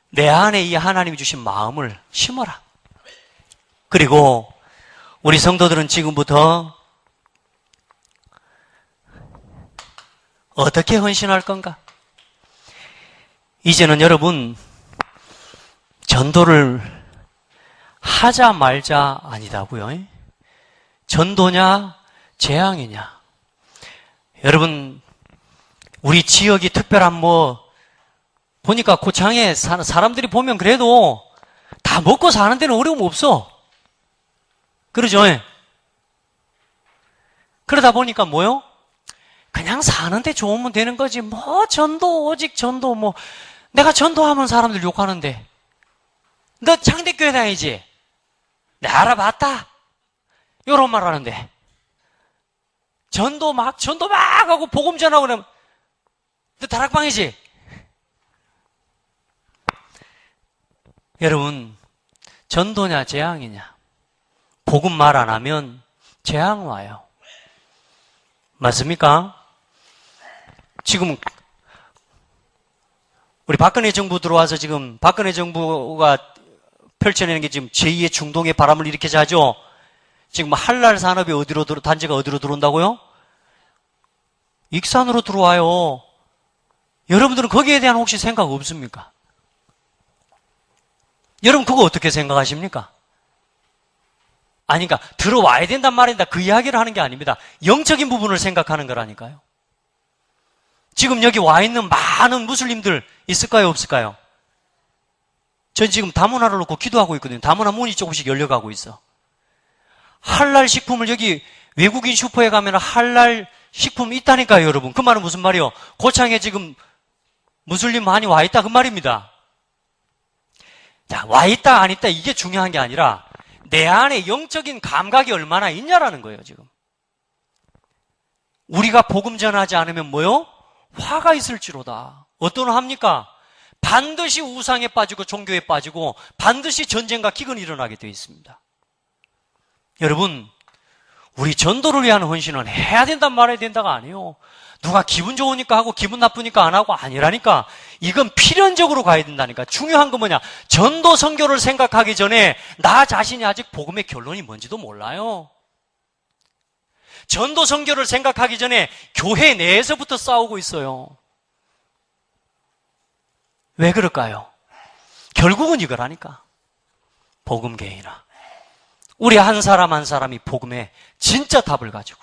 A: 내 안에 이 하나님이 주신 마음을 심어라. 그리고 우리 성도들은 지금부터 어떻게 헌신할 건가? 이제는 여러분, 전도를 하자 말자 아니다고요. 전도냐 재앙이냐. 여러분, 우리 지역이 특별한 보니까 고창에 사는 사람들이 보면 그래도 다 먹고 사는 데는 어려움 없어. 그러죠? 그러다 보니까 뭐요? 그냥 사는데 좋으면 되는 거지. 전도, 오직 전도, 내가 전도하면 사람들 욕하는데. 너 창대교회 다니지? 내가 알아봤다. 요런 말 하는데. 전도 막 하고 복음 전하고 그러면, 너 다락방이지? 여러분, 전도냐, 재앙이냐? 복음 말 안 하면 재앙 와요. 맞습니까? 지금, 우리 박근혜 정부 들어와서 지금 박근혜 정부가 펼쳐내는 게 지금 제2의 중동의 바람을 일으키자 하죠? 지금 할랄 산업이 단지가 어디로 들어온다고요? 익산으로 들어와요. 여러분들은 거기에 대한 혹시 생각 없습니까? 여러분 그거 어떻게 생각하십니까? 그러니까 들어와야 된단 말입니다. 그 이야기를 하는 게 아닙니다. 영적인 부분을 생각하는 거라니까요. 지금 여기 와 있는 많은 무슬림들 있을까요, 없을까요? 전 지금 다문화를 놓고 기도하고 있거든요. 다문화 문이 조금씩 열려가고 있어. 할랄 식품을 여기 외국인 슈퍼에 가면 할랄 식품 있다니까요, 여러분. 그 말은 무슨 말이요? 고창에 지금 무슬림 많이 와 있다, 그 말입니다. 자, 와 있다, 안 있다, 이게 중요한 게 아니라 내 안에 영적인 감각이 얼마나 있냐라는 거예요, 지금. 우리가 복음 전하지 않으면 뭐요? 화가 있을지로다. 어떤 합니까? 반드시 우상에 빠지고 종교에 빠지고 반드시 전쟁과 기근이 일어나게 되어 있습니다. 여러분, 우리 전도를 위한 헌신은 해야 된단 말해야 된다가 아니에요. 누가 기분 좋으니까 하고 기분 나쁘니까 안 하고 아니라니까. 이건 필연적으로 가야 된다니까. 중요한 건 뭐냐? 전도 선교를 생각하기 전에 나 자신이 아직 복음의 결론이 뭔지도 몰라요. 전도 선교를 생각하기 전에 교회 내에서부터 싸우고 있어요. 왜 그럴까요? 결국은 이거라니까. 복음 개인화. 우리 한 사람 한 사람이 복음에 진짜 답을 가지고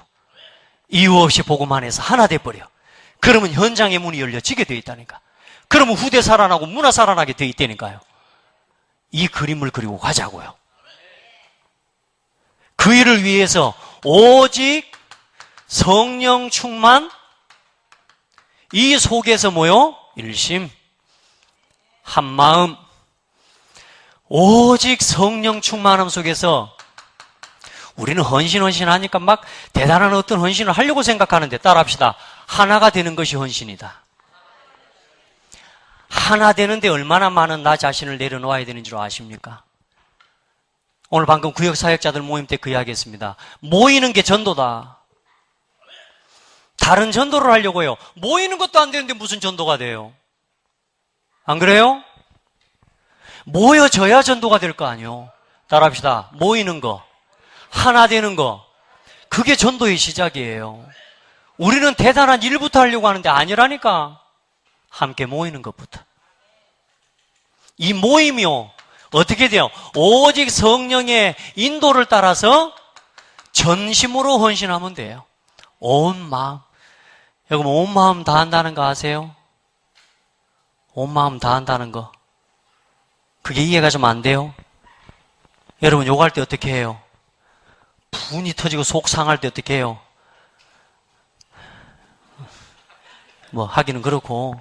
A: 이유 없이 복음 안에서 하나 돼버려. 그러면 현장의 문이 열려지게 돼 있다니까. 그러면 후대 살아나고 문화 살아나게 돼 있다니까요. 이 그림을 그리고 가자고요. 그 일을 위해서 오직 성령 충만, 이 속에서 뭐요? 일심, 한마음, 오직 성령 충만함 속에서 우리는 헌신하니까 막 대단한 어떤 헌신을 하려고 생각하는데 따라합시다. 하나가 되는 것이 헌신이다. 하나 되는데 얼마나 많은 나 자신을 내려놓아야 되는 줄 아십니까? 오늘 방금 구역사역자들 모임 때 그 이야기 했습니다. 모이는 게 전도다. 다른 전도를 하려고 해요. 모이는 것도 안 되는데 무슨 전도가 돼요? 안 그래요? 모여져야 전도가 될 거 아니에요. 따라합시다. 모이는 거, 하나 되는 거, 그게 전도의 시작이에요. 우리는 대단한 일부터 하려고 하는데 아니라니까. 함께 모이는 것부터. 이 모임이요, 어떻게 돼요? 오직 성령의 인도를 따라서 전심으로 헌신하면 돼요. 온 마음. 여러분, 온 마음 다 한다는 거 아세요? 온 마음 다 한다는 거. 그게 이해가 좀 안 돼요? 여러분, 욕할 때 어떻게 해요? 분이 터지고 속 상할 때 어떻게 해요? 뭐 하기는 그렇고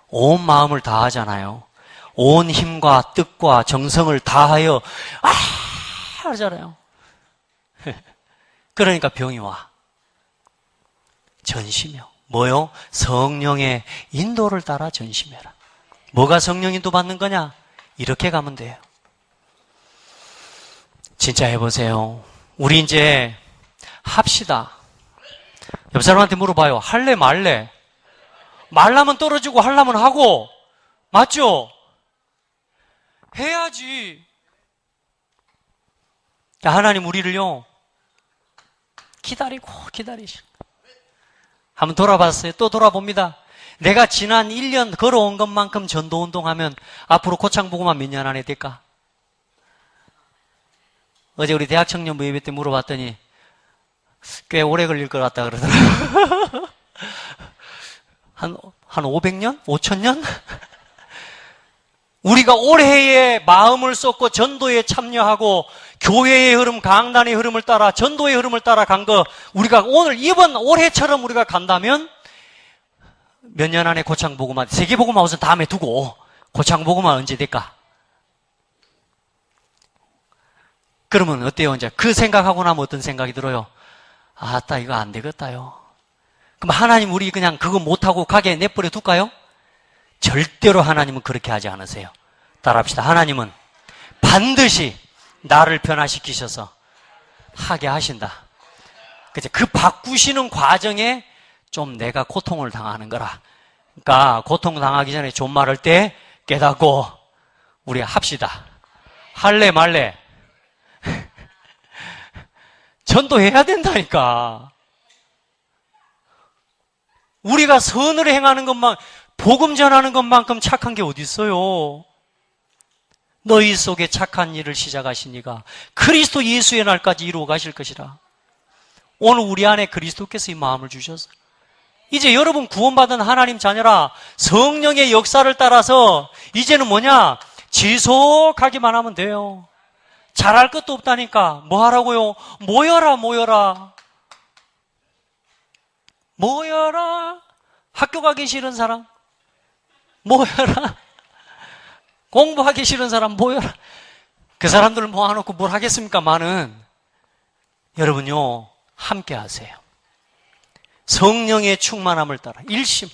A: 온 마음을 다하잖아요. 온 힘과 뜻과 정성을 다하여 하잖아요. 그러니까 병이 와. 전심이요. 뭐요? 성령의 인도를 따라 전심해라. 뭐가 성령 인도 받는 거냐? 이렇게 가면 돼요. 진짜 해보세요. 우리 이제 합시다. 옆 사람한테 물어봐요. 할래 말래? 말라면 떨어지고 하려면 하고. 맞죠? 해야지. 하나님 우리를요 기다리시고 한번 돌아봤어요. 또 돌아봅니다. 내가 지난 1년 걸어온 것만큼 전도운동하면 앞으로 고창보고만 몇 년 안에 될까? 어제 우리 대학 청년부 예배 때 물어봤더니 꽤 오래 걸릴 것 같다 그러더라고요. 한 500년? 5000년? 우리가 올해에 마음을 쏟고 전도에 참여하고 교회의 흐름, 강단의 흐름을 따라 전도의 흐름을 따라 간 거 우리가 오늘 이번 올해처럼 우리가 간다면 몇 년 안에 고창복음화, 세계복음화우선 다음에 두고 고창복음화 언제 될까? 그러면 어때요? 이제 그 생각하고 나면 어떤 생각이 들어요? 아따 이거 안 되겠다요. 그럼 하나님 우리 그냥 그거 못하고 가게 내버려 둘까요? 절대로 하나님은 그렇게 하지 않으세요. 따라합시다. 하나님은 반드시 나를 변화시키셔서 하게 하신다. 그치? 그 바꾸시는 과정에 좀 내가 고통을 당하는 거라. 그러니까 고통 당하기 전에 존말할 때 깨닫고 우리 합시다. 할래 말래? 전도해야 된다니까. 우리가 선을 행하는 것만, 복음 전하는 것만큼 착한 게 어디 있어요? 너희 속에 착한 일을 시작하신 이가 그리스도 예수의 날까지 이루어 가실 것이라. 오늘 우리 안에 그리스도께서 이 마음을 주셔서 이제 여러분 구원받은 하나님 자녀라. 성령의 역사를 따라서 이제는 뭐냐? 지속하기만 하면 돼요. 잘할 것도 없다니까. 뭐 하라고요? 모여라. 학교 가기 싫은 사람 모여라. 공부하기 싫은 사람 모여라. 그 사람들을 모아놓고 뭘 하겠습니까? 많은 여러분요 함께 하세요. 성령의 충만함을 따라 일심,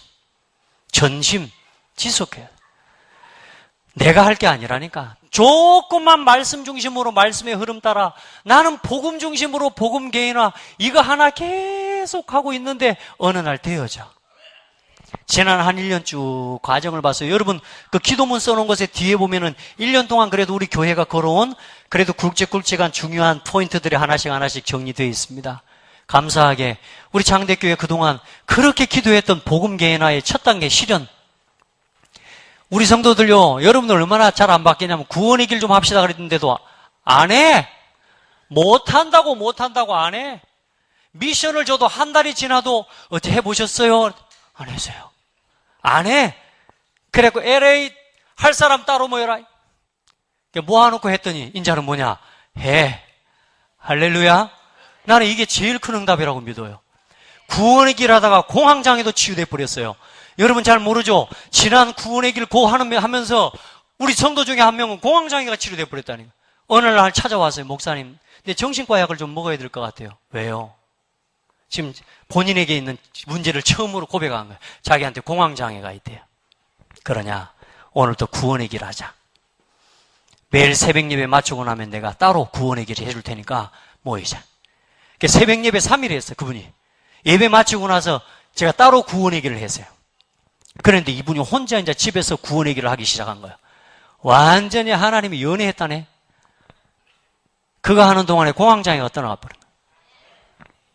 A: 전심 지속해요. 내가 할 게 아니라니까. 조금만 말씀 중심으로 말씀의 흐름 따라 나는 복음 중심으로 복음 개인화 이거 하나 계속 하고 있는데 어느 날 되어져. 지난 한 1년 쭉 과정을 봤어요. 여러분 그 기도문 써놓은 것에 뒤에 보면은 1년 동안 그래도 우리 교회가 걸어온 그래도 굵직굵직한 중요한 포인트들이 하나씩 정리되어 있습니다. 감사하게 우리 장대교회 그동안 그렇게 기도했던 복음 개인화의 첫 단계 실현. 우리 성도들요, 여러분들 얼마나 잘 안 바뀌냐면 구원의 길 좀 합시다 그랬는데도 안 해. 못한다고 안 해. 미션을 줘도 한 달이 지나도 어떻게 해보셨어요? 안 했어요. 안 해. 그래갖고 LA 할 사람 따로 모여라. 모아놓고 했더니 인자는 뭐냐? 해. 할렐루야. 나는 이게 제일 큰 응답이라고 믿어요. 구원의 길 하다가 공황장애도 치유돼 버렸어요. 여러분 잘 모르죠? 지난 구원의 길 하면서 우리 성도 중에 한 명은 공황장애가 치료돼 버렸다니. 어느 날 찾아왔어요. 목사님. 근데 정신과 약을 좀 먹어야 될 것 같아요. 왜요? 지금 본인에게 있는 문제를 처음으로 고백한 거예요. 자기한테 공황장애가 있대요. 그러냐? 오늘도 구원의 길 하자. 매일 새벽 예배 마치고 나면 내가 따로 구원의 길을 해줄 테니까 모이자. 새벽 예배 3일 했어요. 그분이. 예배 마치고 나서 제가 따로 구원의 길을 했어요. 그런데 이분이 혼자 이제 집에서 구원의 길을 하기 시작한 거예요. 완전히 하나님이 연애했다네. 그거 하는 동안에 공황장애가 떠나가 버린 거예요.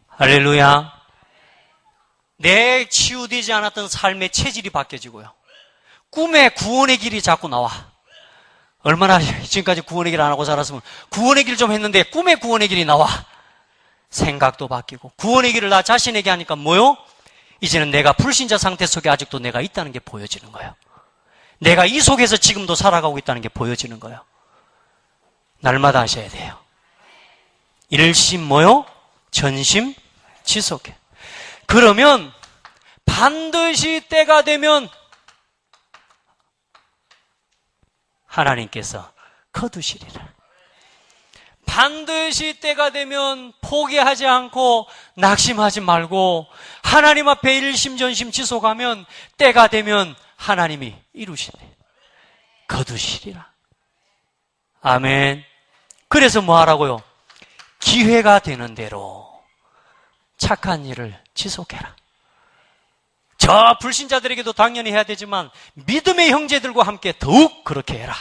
A: 할렐루야. 내 치유되지 않았던 삶의 체질이 바뀌어지고요. 꿈에 구원의 길이 자꾸 나와. 얼마나 지금까지 구원의 길 안 하고 살았으면 구원의 길 좀 했는데 꿈에 구원의 길이 나와. 생각도 바뀌고 구원의 길을 나 자신에게 하니까 뭐요? 이제는 내가 불신자 상태 속에 아직도 내가 있다는 게 보여지는 거예요. 내가 이 속에서 지금도 살아가고 있다는 게 보여지는 거예요. 날마다 하셔야 돼요. 일심 뭐요? 전심 지속해. 그러면 반드시 때가 되면 하나님께서 거두시리라. 반드시 때가 되면 포기하지 않고 낙심하지 말고 하나님 앞에 일심전심 지속하면 때가 되면 하나님이 이루시네. 거두시리라. 아멘. 그래서 뭐 하라고요? 기회가 되는 대로 착한 일을 지속해라. 저 불신자들에게도 당연히 해야 되지만 믿음의 형제들과 함께 더욱 그렇게 해라.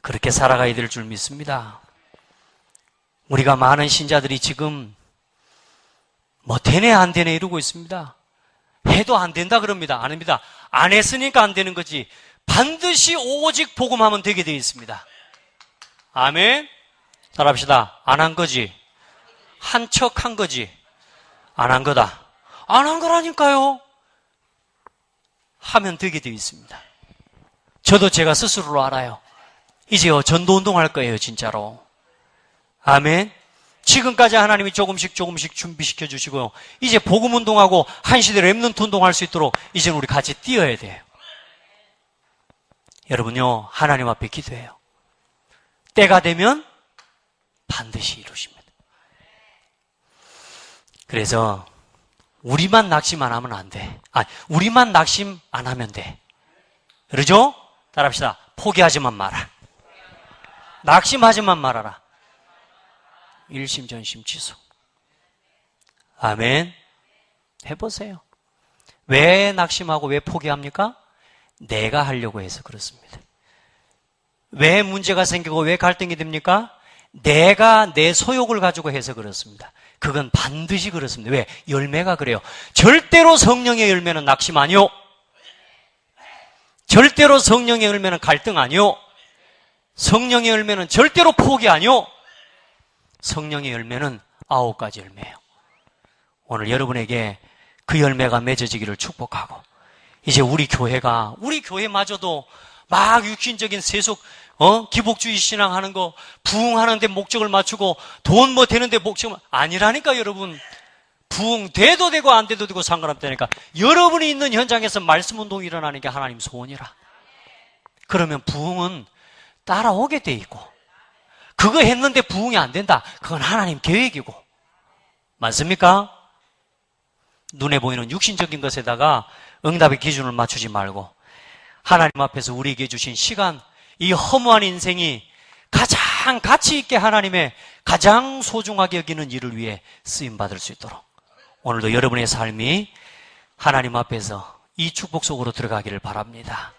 A: 그렇게 살아가야 될 줄 믿습니다. 우리가 많은 신자들이 지금 뭐 되네 안 되네 이러고 있습니다. 해도 안 된다 그럽니다. 안 합니다. 안 했으니까 안 되는 거지. 반드시 오직 복음하면 되게 되어 있습니다. 아멘. 잘합시다. 안 한 거지. 한 척 한 거지. 안 한 거다. 안 한 거라니까요. 하면 되게 되어 있습니다. 저도 제가 스스로로 알아요. 이제요 전도운동 할 거예요 진짜로. 아멘. 지금까지 하나님이 조금씩 준비시켜 주시고요. 이제 복음운동하고 한시대 렘넌트 운동할 수 있도록 이제는 우리 같이 뛰어야 돼요. 여러분요 하나님 앞에 기도해요. 때가 되면 반드시 이루십니다. 그래서 우리만 낙심 안 하면 안 돼. 우리만 낙심 안 하면 돼. 그러죠? 따라합시다. 포기하지만 마라. 낙심하지만 말아라. 일심전심 지속. 아멘. 해보세요. 왜 낙심하고 왜 포기합니까? 내가 하려고 해서 그렇습니다. 왜 문제가 생기고 왜 갈등이 됩니까? 내가 내 소욕을 가지고 해서 그렇습니다. 그건 반드시 그렇습니다. 왜? 열매가 그래요. 절대로 성령의 열매는 낙심 아니요. 절대로 성령의 열매는 갈등 아니요. 성령의 열매는 절대로 포기 아니요. 성령의 열매는 9가지 열매예요. 오늘 여러분에게 그 열매가 맺어지기를 축복하고 이제 우리 교회마저도 막 육신적인 세속 기복주의 신앙하는 거 부흥하는 데 목적을 맞추고 돈 뭐 되는데 목적을 아니라니까. 여러분 부흥 돼도 되고 안 돼도 되고 상관없다니까. 여러분이 있는 현장에서 말씀 운동이 일어나는 게 하나님 소원이라. 그러면 부흥은 따라오게 돼 있고 그거 했는데 부흥이 안 된다. 그건 하나님 계획이고. 맞습니까? 눈에 보이는 육신적인 것에다가 응답의 기준을 맞추지 말고 하나님 앞에서 우리에게 주신 시간, 이 허무한 인생이 가장 가치 있게 하나님의 가장 소중하게 여기는 일을 위해 쓰임받을 수 있도록 오늘도 여러분의 삶이 하나님 앞에서 이 축복 속으로 들어가기를 바랍니다.